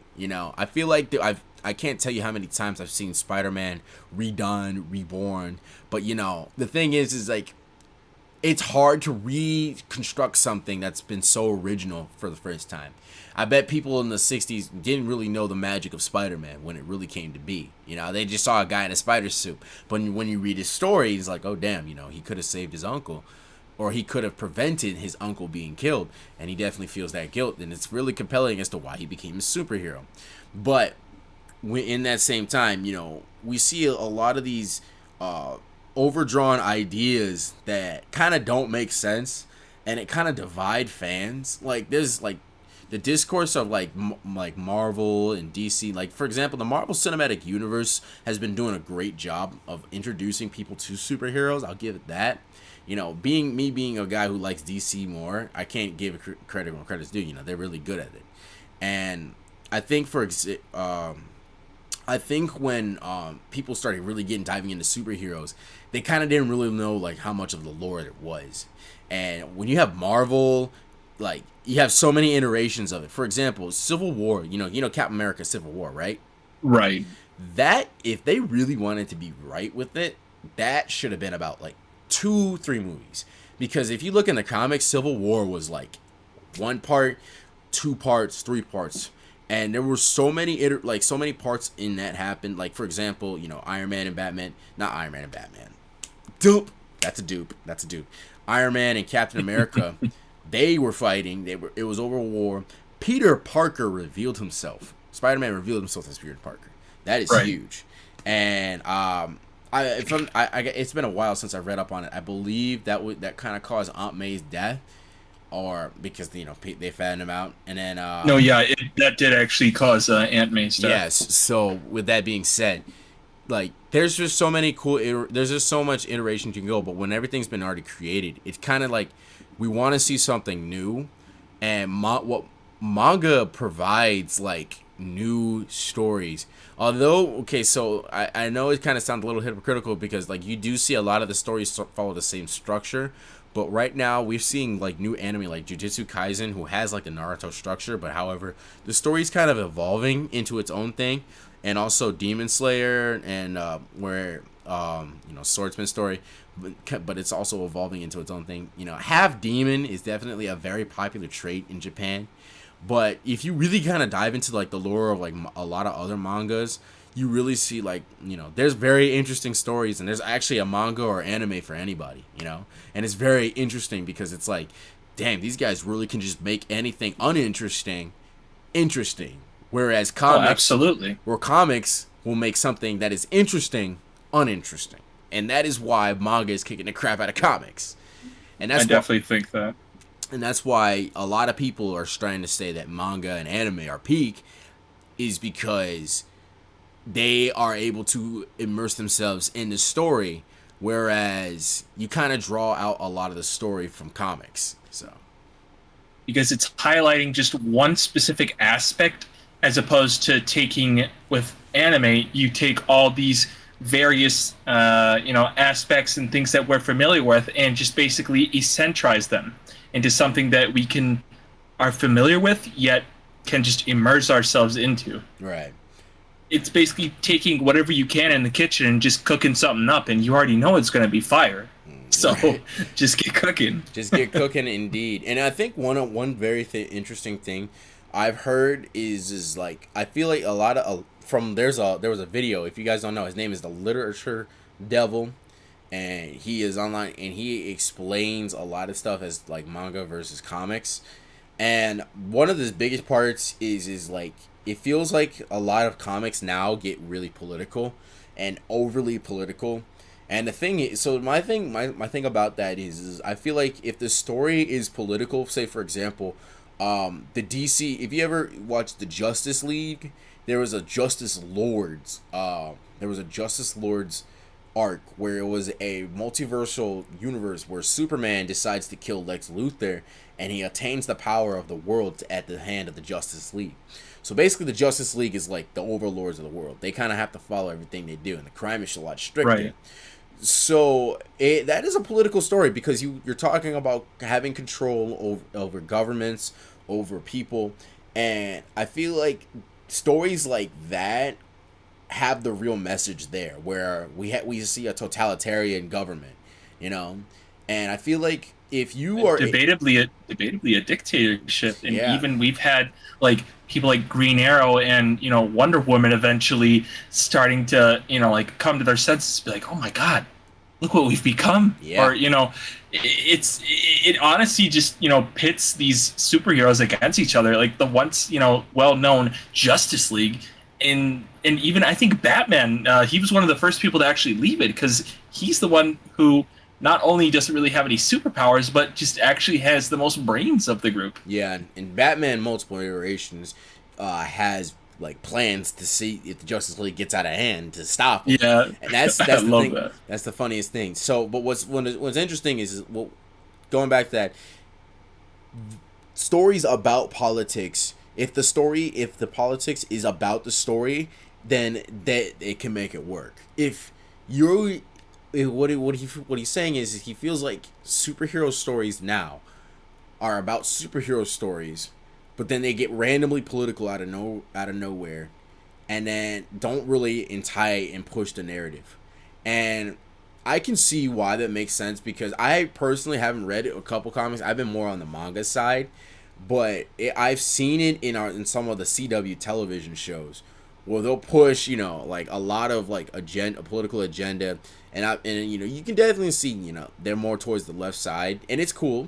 I feel like I can't tell you how many times I've seen Spider-Man redone, reborn, but the thing is like it's hard to reconstruct something that's been so original for the first time. I bet people in the 60s didn't really know the magic of Spider-Man when it really came to be. They just saw a guy in a spider suit. But when you read his story, he's like, oh, damn, he could have saved his uncle. Or he could have prevented his uncle being killed. And he definitely feels that guilt. And it's really compelling as to why he became a superhero. But in that same time, we see a lot of these overdrawn ideas that kind of don't make sense, and it kind of divide fans. Like there's like the discourse of like Marvel and DC. Like for example, the Marvel Cinematic Universe has been doing a great job of introducing people to superheroes. I'll give it that. Being a guy who likes DC more, I can't give credit when credit's due. They're really good at it, and I think I think when people started really diving into superheroes, they kind of didn't really know like how much of the lore it was. And when you have Marvel, like you have so many iterations of it. For example, Civil War. Captain America: Civil War, right? Right. That if they really wanted to be right with it, that should have been about like 2-3 movies. Because if you look in the comics, Civil War was like 1 part, 2 parts, 3 parts. And there were so many so many parts in that happened. Like for example, Iron Man and Batman, not Iron Man and Batman. Dupe. That's a dupe. Iron Man and Captain America, they were fighting. It was over a war. Peter Parker revealed himself. Spider-Man revealed himself as Peter Parker. That is huge. And it's been a while since I read up on it. I believe that kind of caused Aunt May's death. Or because they fattened him out, and then No, yeah, that did actually cause Aunt May's death. yes. So with that being said, like there's just so many cool there's just so much iteration you can go, but when everything's been already created, it's kind of like we want to see something new, and what manga provides like new stories. Although, okay, so I know it kind of sounds a little hypocritical because like you do see a lot of the stories follow the same structure, but right now we're seeing like new anime like Jujutsu Kaisen, who has like the Naruto structure, but however the story's kind of evolving into its own thing, and also Demon Slayer and where Swordsman story, but it's also evolving into its own thing. Half demon is definitely a very popular trait in Japan. But if you really kind of dive into like the lore of like a lot of other mangas, you really see like there's very interesting stories, and there's actually a manga or anime for anybody, and it's very interesting because it's like, damn, these guys really can just make anything uninteresting interesting, whereas absolutely, comics will make something that is interesting uninteresting, and that is why manga is kicking the crap out of comics, and I definitely think that. And that's why a lot of people are starting to say that manga and anime are peak, is because they are able to immerse themselves in the story, whereas you kind of draw out a lot of the story from comics. So, because it's highlighting just one specific aspect, as opposed to taking with anime, you take all these various aspects and things that we're familiar with and just basically eccentrize them into something that we are familiar with, yet can just immerse ourselves into. Right. It's basically taking whatever you can in the kitchen and just cooking something up, and you already know it's going to be fire. So just get cooking. Just get cooking, indeed. And I think one very interesting thing I've heard is like, I feel like a lot of there was a video, if you guys don't know, his name is the Literature Devil. And he is online, and he explains a lot of stuff as like manga versus comics. And one of the biggest parts is like, it feels like a lot of comics now get really political and overly political. And the thing is, so my thing about that is I feel like if the story is political, say for example, the DC, if you ever watched the Justice League, there was a Justice Lords arc where it was a multiversal universe where Superman decides to kill Lex Luthor, and he attains the power of the world at the hand of the Justice League. So basically the Justice League is like the overlords of the world. They kind of have to follow everything they do, and the crime is a lot stricter. Right. So that is a political story because you're talking about having control over governments, over people, and I feel like stories like that have the real message there, where we see a totalitarian government, and I feel like if you are debatably a dictatorship, and even we've had like people like Green Arrow and Wonder Woman eventually starting to like come to their senses, be like, oh my god, look what we've become. Or it honestly just pits these superheroes against each other, like the once well-known Justice League. And even I think Batman, he was one of the first people to actually leave it, because he's the one who not only doesn't really have any superpowers, but just actually has the most brains of the group. Yeah, and Batman multiple iterations has like plans to see if the Justice League gets out of hand to stop him. Yeah, and that's I the love thing. That. That's the funniest thing. So, but what's interesting is going back to that, stories about politics. If the politics is about the story, then that it can make it work. What he's saying is he feels like superhero stories now are about superhero stories, but then they get randomly political out of nowhere, and then don't really entice and push the narrative. And I can see why that makes sense, because I personally haven't read a couple comics. I've been more on the manga side. But I've seen it in some of the CW television shows where they'll push, like a lot of like a political agenda, and you can definitely see, they're more towards the left side, and it's cool.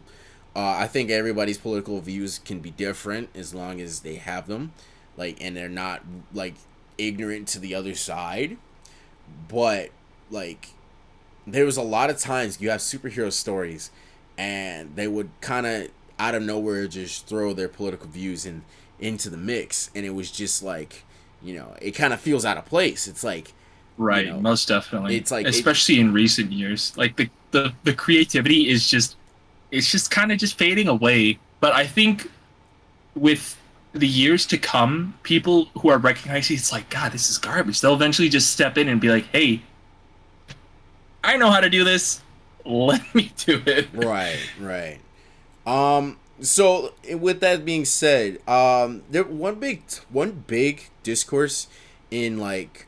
I think everybody's political views can be different as long as they have them, like, and they're not like ignorant to the other side. But like, there was a lot of times you have superhero stories, and they would kind of out of nowhere just throw their political views into the mix, and it was just like, it kind of feels out of place. It's like, You Right, know, most definitely. it's like it. Especially in recent years. Like the creativity is just it's just kind of just fading away. But I think with the years to come, people who are recognizing it's like, God, this is garbage, they'll eventually just step in and be like, hey, I know how to do this. Let me do it. Right, right. So with that being said, there one big discourse in like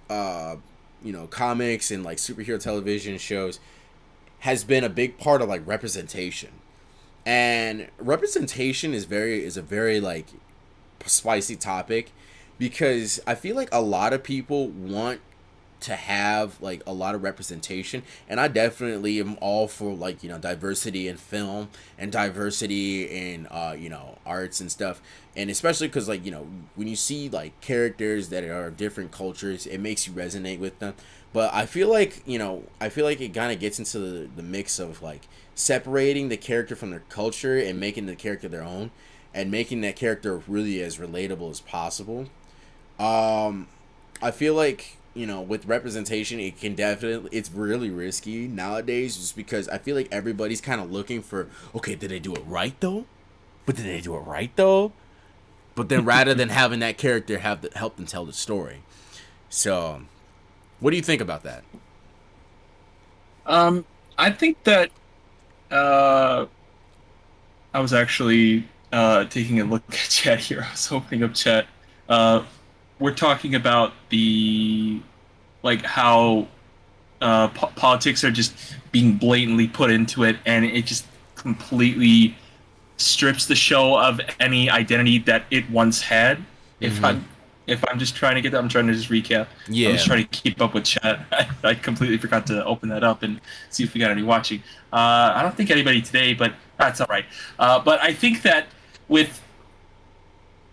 comics and like superhero television shows has been a big part of like representation. And representation is a very like spicy topic because I feel like a lot of people want to have like a lot of representation, and I definitely am all for like diversity in film and diversity in arts and stuff. And especially because like when you see like characters that are of different cultures, it makes you resonate with them. But I feel like it kind of gets into the mix of like separating the character from their culture and making the character their own, and making that character really as relatable as possible. I feel like with representation, it's really risky nowadays, just because I feel like everybody's kind of looking for, okay, did they do it right though? But did they do it right though? But then rather than having that character help them tell the story. So, what do you think about that? I think that uh, I was actually taking a look at chat here. I was opening up chat. Uh, we're talking about the like how politics are just being blatantly put into it, and it just completely strips the show of any identity that it once had. If Mm-hmm. I'm just trying to get that, I'm trying to just recap. I'm Yeah. just trying to keep up with chat. I completely forgot to open that up and see if we got any watching. I don't think anybody today, but that's all right. But I think that with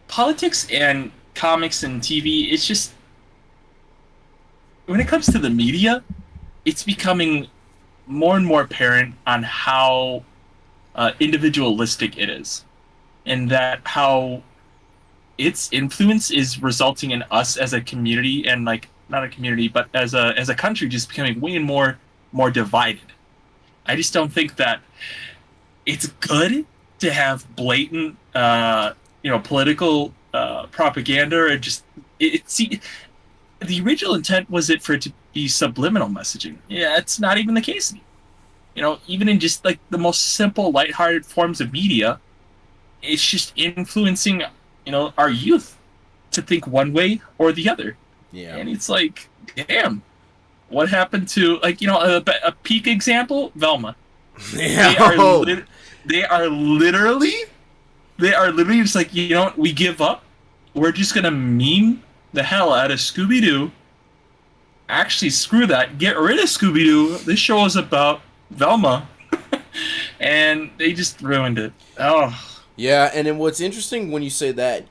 politics and comics and TV, it's just when it comes to the media, it's becoming more and more apparent on how individualistic it is, and that how its influence is resulting in us as a community, and like not a community, but as a country, just becoming way more divided. I just don't think that it's good to have blatant, political propaganda, or just see the original intent was it for it to be subliminal messaging. Yeah, it's not even the case anymore. Even in just like the most simple, lighthearted forms of media, it's just influencing, our youth to think one way or the other. Yeah. And it's like, damn, what happened to like, a peak example, Velma. They are Yeah. lit- they are literally just like, we give up. We're just gonna meme the hell out of Scooby Doo. Actually, screw that. Get rid of Scooby Doo. This show is about Velma, and they just ruined it. Oh, Yeah, and then what's interesting when you say that,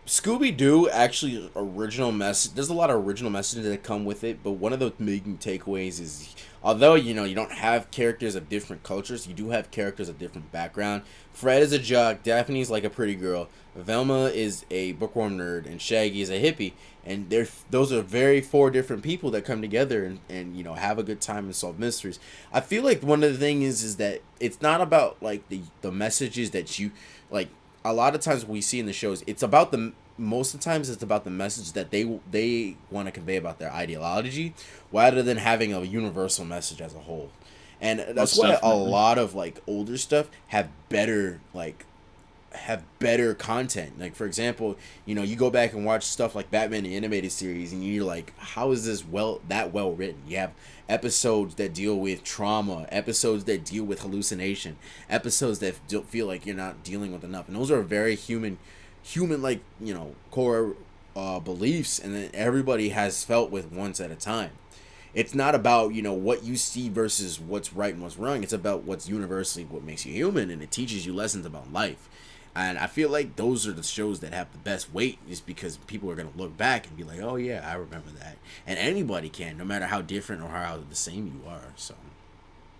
Scooby Doo actually original message. There's a lot of original messages that come with it, but one of the main takeaways is, although you don't have characters of different cultures, you do have characters of different background. Fred is a jock, Daphne's like a pretty girl, Velma is a bookworm nerd, and Shaggy is a hippie. And those are very four different people that come together and have a good time and solve mysteries. I feel like one of the things is that it's not about like the messages that you like. A lot of times we see in the shows, it's about the most of the times it's about the message that they want to convey about their ideology, rather than having a universal message as a whole. And that's most why a definitely. lot of like older stuff have better content. Like for example, you go back and watch stuff like Batman the animated series, and you're like, how is this well written? You have episodes that deal with trauma, episodes that deal with hallucination, episodes that don't feel like you're not dealing with enough, and those are very human like core beliefs, and that everybody has felt with once at a time. It's not about what you see versus what's right and what's wrong. It's about what's universally what makes you human, and it teaches you lessons about life. And I feel like those are the shows that have the best weight, just because people are gonna look back and be like, "Oh yeah, I remember that," and anybody can, no matter how different or how the same you are. So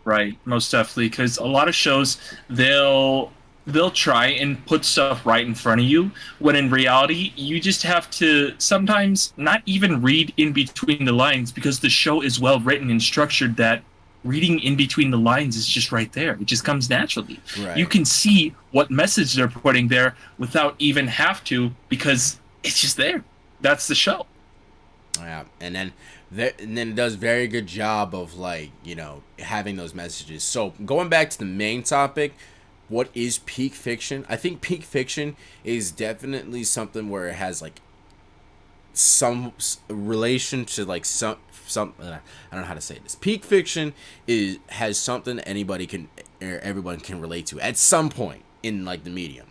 Right, most definitely. Because a lot of shows, they'll they'll try and put stuff right in front of you, when in reality you just have to sometimes not even read in between the lines, because the show is well written and structured that reading in between the lines is just right there. It just comes naturally. You Right. can see what message they're putting there without even have to, because it's just there. That's the show. Yeah, and then it does very good job of like having those messages. So going back to the main topic, what is peak fiction? I think peak fiction is definitely something where it has like some relation to like some I don't know how to say this. Peak fiction is has something anybody can or everyone can relate to at some point in like the medium.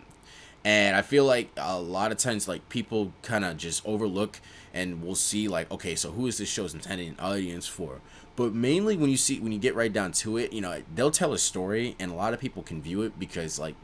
And I feel like a lot of times like people kind of just overlook and we'll see like, okay, so who is this show's intended audience for? But mainly when you get right down to it, they'll tell a story and a lot of people can view it because like,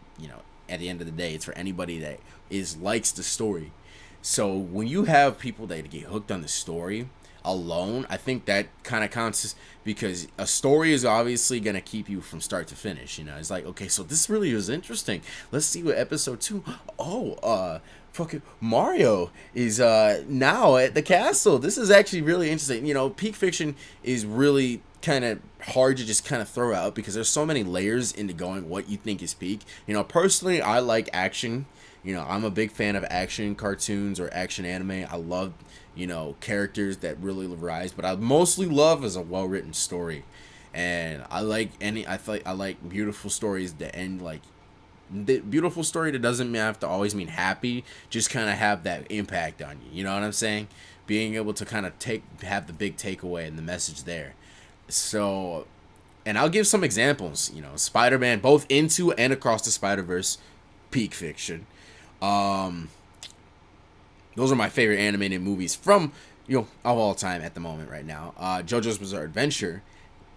at the end of the day, it's for anybody that is likes the story. So when you have people that get hooked on the story alone, I think that kind of counts because a story is obviously going to keep you from start to finish. It's like, okay, so this really is interesting. Let's see what episode 2. Oh, fucking Mario is now at the castle. This is actually really interesting. Peak fiction is really kind of hard to just kind of throw out because there's so many layers into going what you think is peak. Personally, I like action. I'm a big fan of action cartoons or action anime. I love, characters that really rise, but I mostly love is a well-written story. And I like beautiful stories that end like the beautiful story that doesn't have to always mean happy, just kind of have that impact on you. You know what I'm saying? Being able to kind of have the big takeaway and the message there. So, and I'll give some examples. Spider-Man, both into and across the Spider-Verse, peak fiction. Um, those are my favorite animated movies from of all time at the moment right now. JoJo's Bizarre Adventure,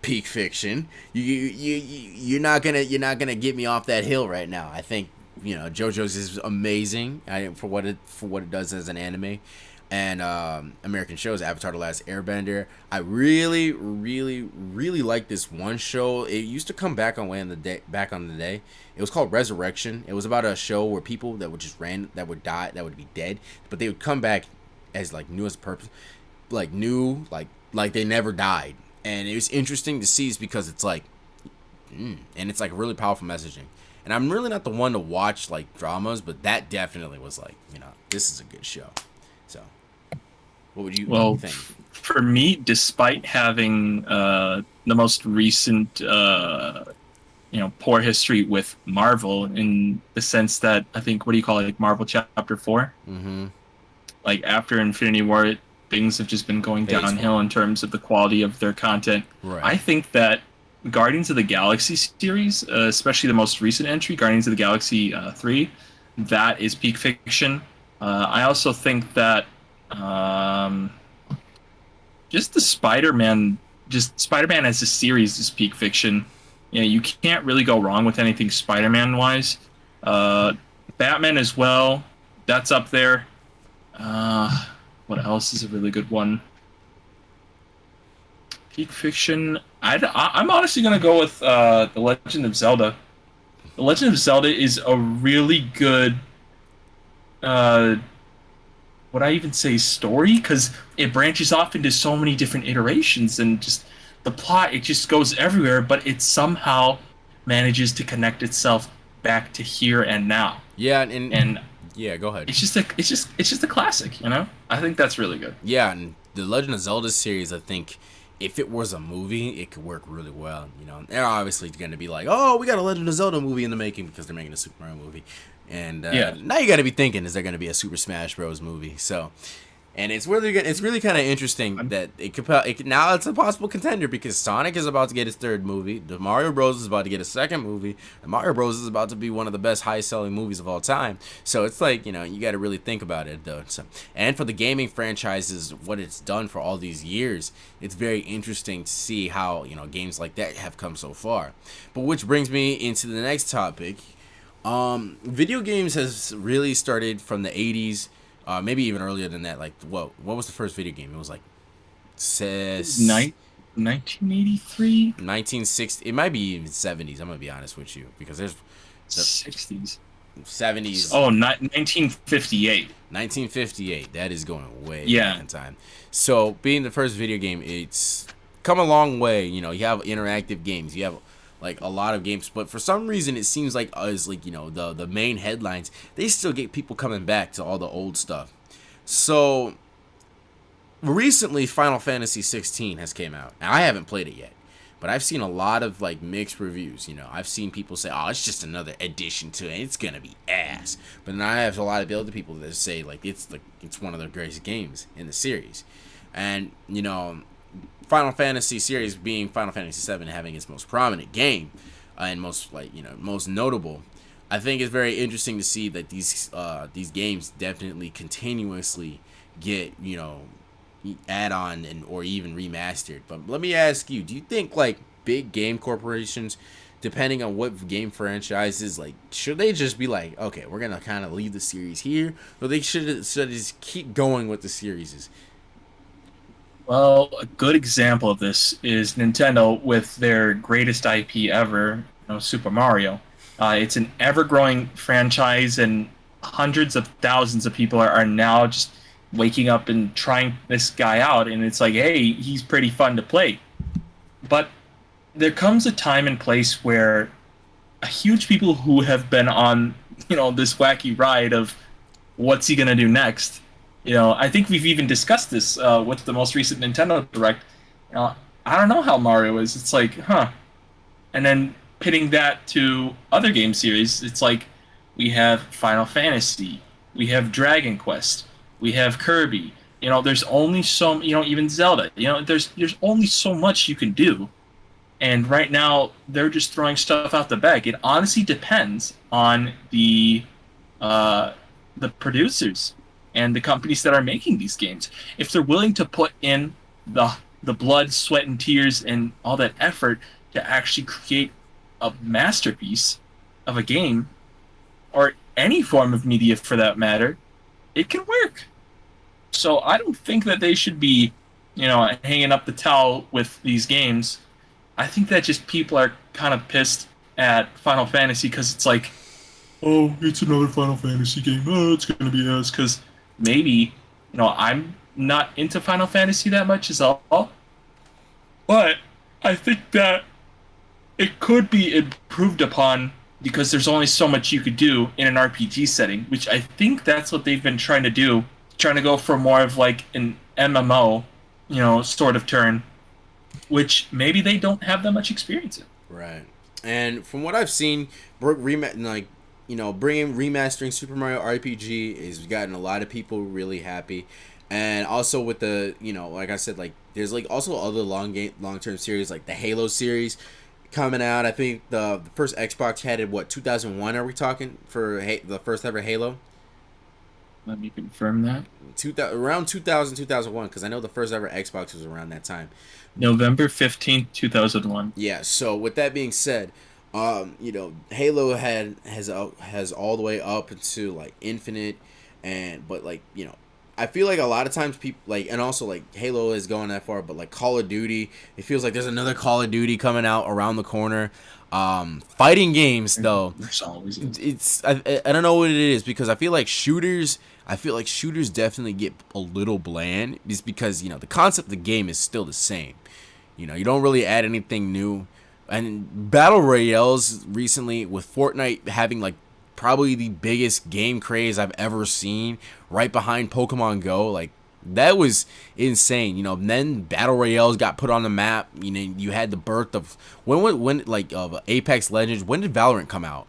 peak fiction. You're not gonna get me off that hill right now. I think JoJo's is amazing. For what it does as an anime. And American shows, Avatar: The Last Airbender. I really, really, really like this one show. It used to come back on back on the day. It was called Resurrection. It was about a show where people that would just that would die, that would be dead, but they would come back as like new as purpose, like new, like they never died. And it was interesting to see, is because it's like, and it's like really powerful messaging. And I'm really not the one to watch like dramas, but that definitely was like, this is a good show. So. What would you think? For me, despite having the most recent, poor history with Marvel, in the sense that I think, what do you call it, like Marvel Chapter 4? Mm-hmm. Like after Infinity War, things have just been going downhill in terms of the quality of their content. Right. I think that Guardians of the Galaxy series, especially the most recent entry, Guardians of the Galaxy 3, that is peak fiction. I also think that just Spider-Man as a series is peak fiction. You can't really go wrong with anything Spider-Man wise. Batman as well, that's up there. What else is a really good one? Peak fiction. I'm honestly gonna go with The Legend of Zelda. The Legend of Zelda is a really good would I even say story? Because it branches off into so many different iterations, and just the plot, it just goes everywhere, but it somehow manages to connect itself back to here and now. Yeah, and yeah, go ahead. It's just a classic, I think that's really good. Yeah, and the Legend of Zelda series, I think if it was a movie, it could work really well. They're obviously going to be like, oh, we got a Legend of Zelda movie in the making because they're making a Super Mario movie. And now you got to be thinking, is there going to be a Super Smash Bros. Movie? So, and it's really kind of interesting that now it's a possible contender because Sonic is about to get his third movie. The Mario Bros. Is about to get a second movie. The Mario Bros. Is about to be one of the best high-selling movies of all time. So it's like, you got to really think about it, though. So, and for the gaming franchises, what it's done for all these years, it's very interesting to see how, games like that have come so far. But which brings me into the next topic. Video games has really started from the 80s, maybe even earlier than that. Like, what was the first video game? It was like 1983, 1960. It might be even 70s. I'm gonna be honest with you because there's The 60s. 70s. Oh, 1958. 1958. That is going way Yeah. back in time. So, being the first video game, it's come a long way. You know, you have interactive games. You have like a lot of games, but for some reason it seems like the main headlines, they still get people coming back to all the old stuff. So, recently Final Fantasy 16 has came out. Now, I haven't played it yet, but I've seen a lot of like mixed reviews. You know, I've seen people say, "Oh, it's just another addition to it. It's gonna be ass." But then I have a lot of other people that say like it's one of the greatest games in the series, and you know, Final Fantasy series being Final Fantasy 7 having its most prominent game and most most notable. I think it's very interesting to see that these games definitely continuously get add on and or even remastered. But let me ask you, do you think like big game corporations, depending on what game franchises, like should they just be like, okay, we're gonna kind of leave the series here, or they should just keep going with the series? Well, a good example of this is Nintendo with their greatest IP ever, Super Mario. It's an ever-growing franchise, and hundreds of thousands of people are now just waking up and trying this guy out, and it's like, hey, he's pretty fun to play. But there comes a time and place where a huge people who have been on, this wacky ride of what's he gonna do next. I think we've even discussed this with the most recent Nintendo Direct. I don't know how Mario is. It's like, huh. And then pitting that to other game series, it's like we have Final Fantasy, we have Dragon Quest, we have Kirby. There's only so, even Zelda. There's only so much you can do. And right now, they're just throwing stuff out the bag. It honestly depends on the producers and the companies that are making these games. If they're willing to put in the blood, sweat, and tears and all that effort to actually create a masterpiece of a game, or any form of media for that matter, it can work. So I don't think that they should be, hanging up the towel with these games. I think that just people are kind of pissed at Final Fantasy because it's like, oh, it's another Final Fantasy game. Oh, it's going to be us. Because maybe, I'm not into Final Fantasy that much as all. But I think that it could be improved upon because there's only so much you could do in an RPG setting, which I think that's what they've been trying to do. Trying to go for more of like an MMO, sort of turn, which maybe they don't have that much experience in. Right. And from what I've seen, bringing remastering Super Mario RPG has gotten a lot of people really happy. And also with the, like I said, like there's like also other long-term series like the Halo series coming out. I think the first Xbox had it, 2001 are we talking for the first ever Halo? Let me confirm that. Around 2000, 2001, because I know the first ever Xbox was around that time. November 15th, 2001. Yeah, so with that being said, Halo has all the way up into like Infinite, but I feel like a lot of times people and also like Halo is going that far, but like Call of Duty, it feels like there's another Call of Duty coming out around the corner. Fighting games though, I don't know what it is, because I feel like shooters definitely get a little bland, just because the concept of the game is still the same. You don't really add anything new. And battle royales recently, with Fortnite having like probably the biggest game craze I've ever seen, right behind Pokemon Go, like that was insane. Then battle royales got put on the map. You had the birth of of Apex Legends. When did Valorant come out?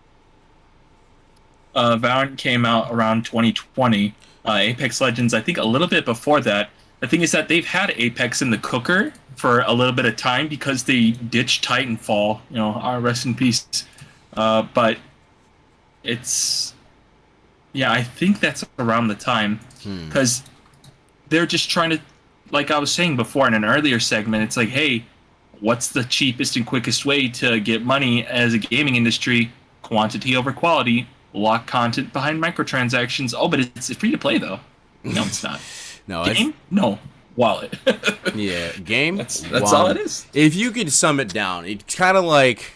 Valorant came out around 2020. Apex Legends, I think, a little bit before that. The thing is that they've had Apex in the cooker for a little bit of time because they ditched Titanfall. Rest in peace. But it's, yeah, I think that's around the time, because they're just trying to, like I was saying before in an earlier segment, it's like, hey, what's the cheapest and quickest way to get money as a gaming industry? Quantity over quality. Lock content behind microtransactions. Oh, but it's free to play though. No, it's not. No, game? No. Wallet. Yeah, game. That's all it is. If you could sum it down, it's kind of like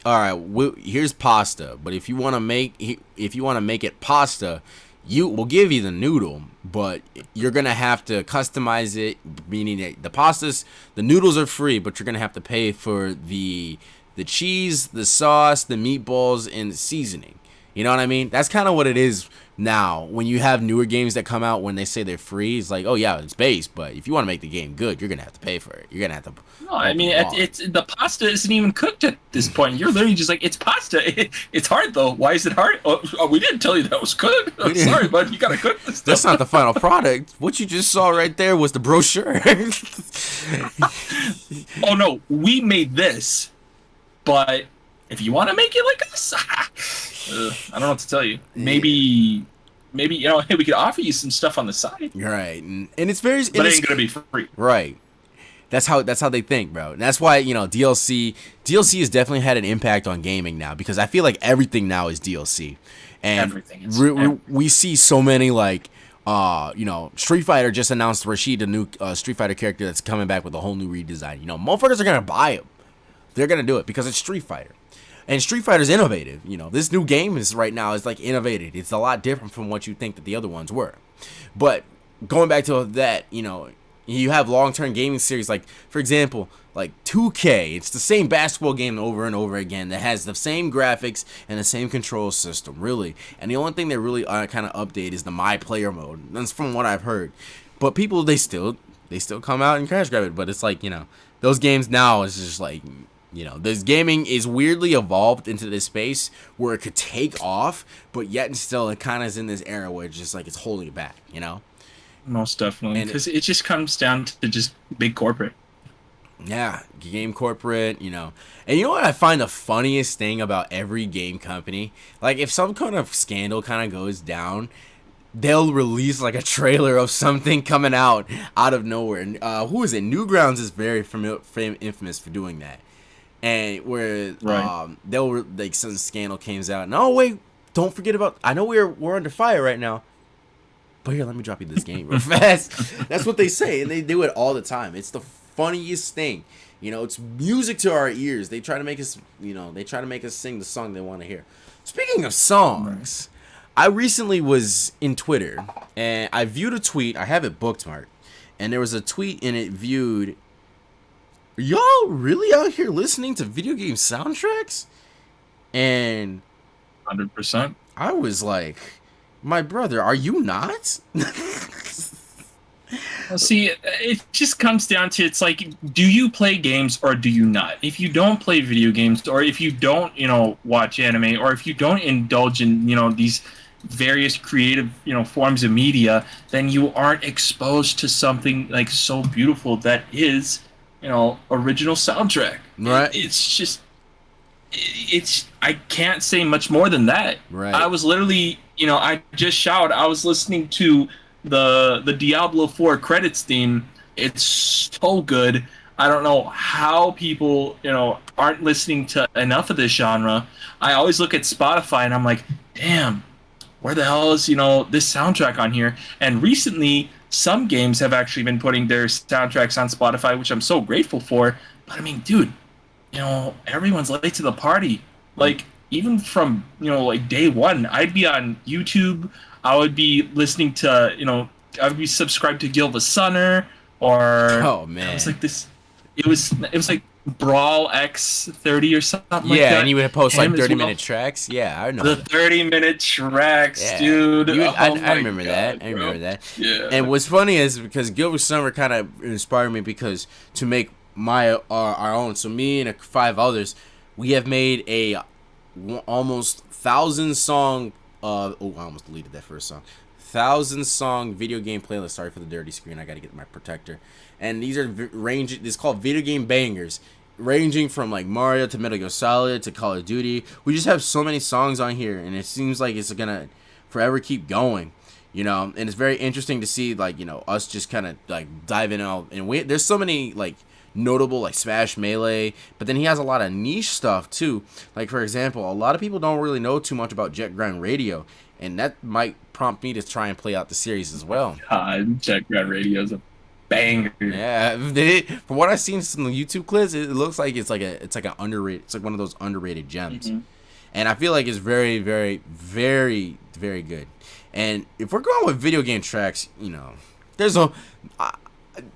all right, here's pasta, but if you want to make it pasta, we'll give you the noodle, but you're gonna have to customize it. Meaning that the noodles are free, but you're gonna have to pay for the cheese, the sauce, the meatballs, and the seasoning. You know what I mean? That's kind of what it is now. When you have newer games that come out, when they say they're free, it's like, oh yeah, it's base, but if you want to make the game good, you're gonna have to pay for it. You're gonna have to. No, I mean, it's the pasta isn't even cooked at this point. You're literally just like, it's pasta. It's hard though. Why is it hard? Oh, we didn't tell you that was cooked. I'm sorry, bud. You gotta cook this stuff. That's not the final product. What you just saw right there was the brochure. Oh no, we made this, but if you want to make it like us, I don't know what to tell you. Maybe hey, we could offer you some stuff on the side. Right, and it's very, but it ain't gonna be free. Right. That's how they think, bro. And that's why, DLC has definitely had an impact on gaming now, because I feel like everything now is DLC, and everything we see so many like. Street Fighter just announced Rashid, a new Street Fighter character that's coming back with a whole new redesign. Motherfuckers are gonna buy him. They're gonna do it because it's Street Fighter. And Street Fighter's innovative. This new game is right now is like innovative. It's a lot different from what you think that the other ones were. But going back to that, you have long-term gaming series like, for example, like 2K. It's the same basketball game over and over again that has the same graphics and the same control system, really. And the only thing they really kind of update is the My Player mode. That's from what I've heard. But people, they still come out and crash grab it. But it's like, those games now is just like, this gaming is weirdly evolved into this space where it could take off, but yet and still it kind of is in this era where it's just like it's holding it back, Most definitely, because it just comes down to just big corporate. Yeah, game corporate, And you know what I find the funniest thing about every game company? Like, if some kind of scandal kind of goes down, they'll release like a trailer of something coming out of nowhere. And who is it? Newgrounds is very infamous for doing that. And where they'll like some scandal comes out. No, wait, don't forget about. I know we're under fire right now, but here, let me drop you this game real fast. That's what they say, and they do it all the time. It's the funniest thing. It's music to our ears. They try to make us, sing the song they want to hear. Speaking of songs, I recently was in Twitter and I viewed a tweet. I have it bookmarked, and there was a tweet and it viewed. Y'all really out here listening to video game soundtracks? And 100%. I was like, my brother, are you not? See, it just comes down to, it's like, do you play games or do you not? If you don't play video games, or if you don't, watch anime, or if you don't indulge in, these various creative, forms of media, then you aren't exposed to something like so beautiful that is, original soundtrack. Right. I can't say much more than that. Right. I was literally, I just shouted. I was listening to the Diablo 4 credits theme. It's so good. I don't know how people, aren't listening to enough of this genre. I always look at Spotify and I'm like, damn, where the hell is, this soundtrack on here? And recently, some games have actually been putting their soundtracks on Spotify, which I'm so grateful for. But I mean, dude, everyone's late to the party. Like, even from, like day one, I'd be on YouTube. I would be listening to, I would be subscribed to Gil the Sunner, or oh man, it was like this. It was like Brawl X30 or something like that. Yeah, and you would post like 30-minute tracks. Yeah, I know. The 30-minute tracks, dude. I remember that. I remember that. Yeah. And what's funny is because Gilbert Summer kind of inspired me because to make our own. So me and 5 others, we have made a almost 1,000-song. I almost deleted that first song. 1,000-song video game playlist. Sorry for the dirty screen. I got to get my protector. And these are ranging. It's called video game bangers, ranging from like Mario to Metal Gear Solid to Call of Duty. We just have so many songs on here, and it seems like it's gonna forever keep going. And it's very interesting to see like us just kind of like dive in all. And there's so many like notable like Smash Melee, but then he has a lot of niche stuff too. Like for example, a lot of people don't really know too much about Jet Grind Radio, and that might prompt me to try and play out the series as well. Jet Grind Radio is a bangers. Yeah, from what I've seen from the YouTube clips, it looks like it's like an underrated. It's like one of those underrated gems, and I feel like it's very, very, very, very good. And if we're going with video game tracks, you know, there's no,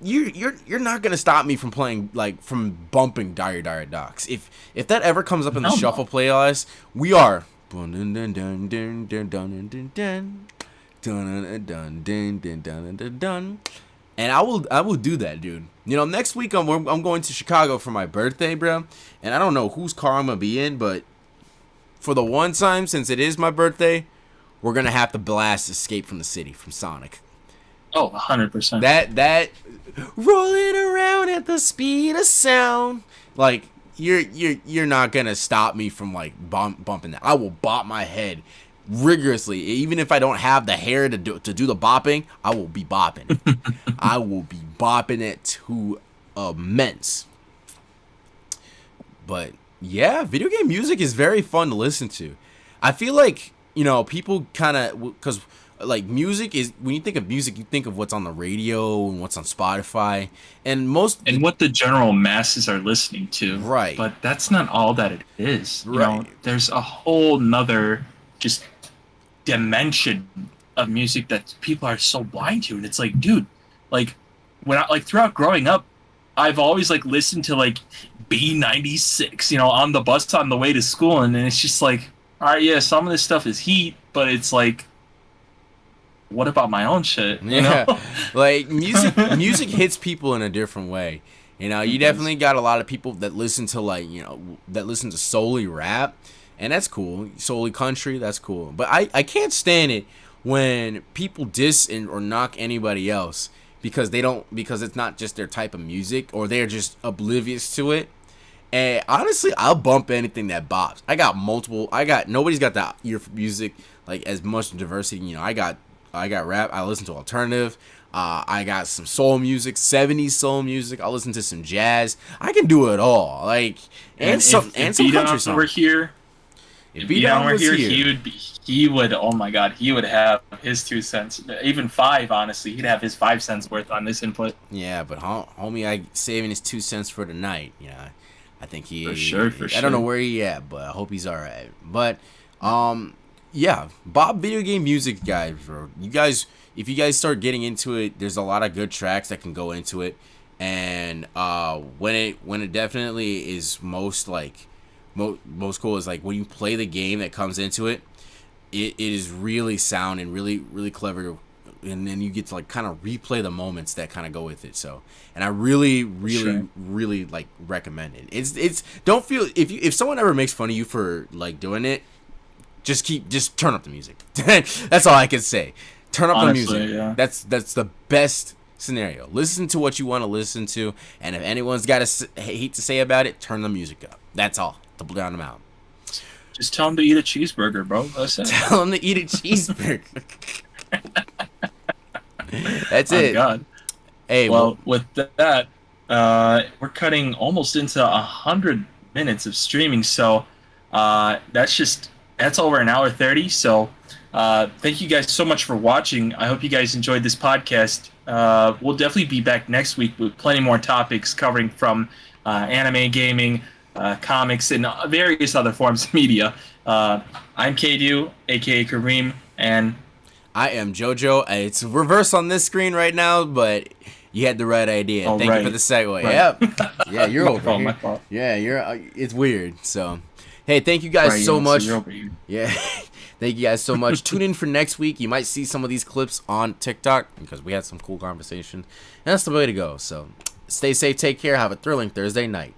you're not gonna stop me from playing from bumping Dire Dire Docks. If that ever comes up in the shuffle playlist, we are. And I will do that, dude. You know, next week I'm going to Chicago for my birthday, bro. And I don't know whose car I'm gonna be in, but for the one time since it is my birthday, we're gonna have to blast "Escape from the City" from Sonic. Oh, 100%. That rolling around at the speed of sound, like you're not gonna stop me from like bumping that. I will bop my head rigorously, even if I don't have the hair to do the bopping. I will be bopping. I will be bopping it to immense. But yeah, video game music is very fun to listen to. I feel like, you know, people kind of, because like music is, when you think of music, you think of what's on the radio and what's on Spotify and what the general masses are listening to. Right. But that's not all that it is. You Right. know, there's a whole nother just dimension of music that people are so blind to. And it's like, dude, like when I like throughout growing up, I've always like listened to like B96, you know, on the bus on the way to school. And then it's just like, all right, yeah, some of this stuff is heat, but it's like, what about my own shit? You know? Like music hits people in a different way. You know, you definitely got a lot of people that listen to that listen to solely rap, and that's cool. Solely country, that's cool. But I can't stand it when people diss or knock anybody else because it's not just their type of music, or they're just oblivious to it. And honestly, I'll bump anything that bops. Nobody's got that ear for music, like as much diversity. You know, I got rap. I listen to alternative. I got some soul music, 70s soul music. I listen to some jazz. I can do it all. Like some country songs. Over here. If Beaton were here, he would. Oh my God, he would have his 2 cents. Even 5, honestly, he'd have his 5 cents worth on this input. Yeah, but homie, I saving his 2 cents for tonight. You know, I think he. For sure. I don't know where he at, but I hope he's all right. But yeah, Bob video game music, guys, bro. You guys, if you guys start getting into it, there's a lot of good tracks that can go into it, and when it definitely is most cool is like when you play the game that comes into it, it is really sound and really really clever, and then you get to like kind of replay the moments that kind of go with it. So, and I really really like recommend it. It's don't feel if someone ever makes fun of you for like doing it. Just turn up the music. That's all I can say. Turn up Honestly, the music. Yeah. That's the best scenario. Listen to what you want to listen to, and if anyone's got hate to say about it, turn the music up. That's all. To drown them out. Just tell them to eat a cheeseburger, bro. That's it. Tell them to eat a cheeseburger. That's it. God. Hey, well, with that, we're cutting almost into 100 minutes of streaming, so that's over an hour 30. So thank you guys so much for watching. I hope you guys enjoyed this podcast. We'll definitely be back next week with plenty more topics covering from anime, gaming, comics, and various other forms of media. I'm Kadu, aka Karim, and I am JoJo. It's reverse on this screen right now, but you had the right idea. Thank you for the segue. Right. Yep. Yeah, you're over here. My fault. Yeah, it's weird. So, hey, thank you guys so much. Yeah, thank you guys so much. Tune in for next week. You might see some of these clips on TikTok because we had some cool conversation, and that's the way to go. So, stay safe, take care, have a thrilling Thursday night.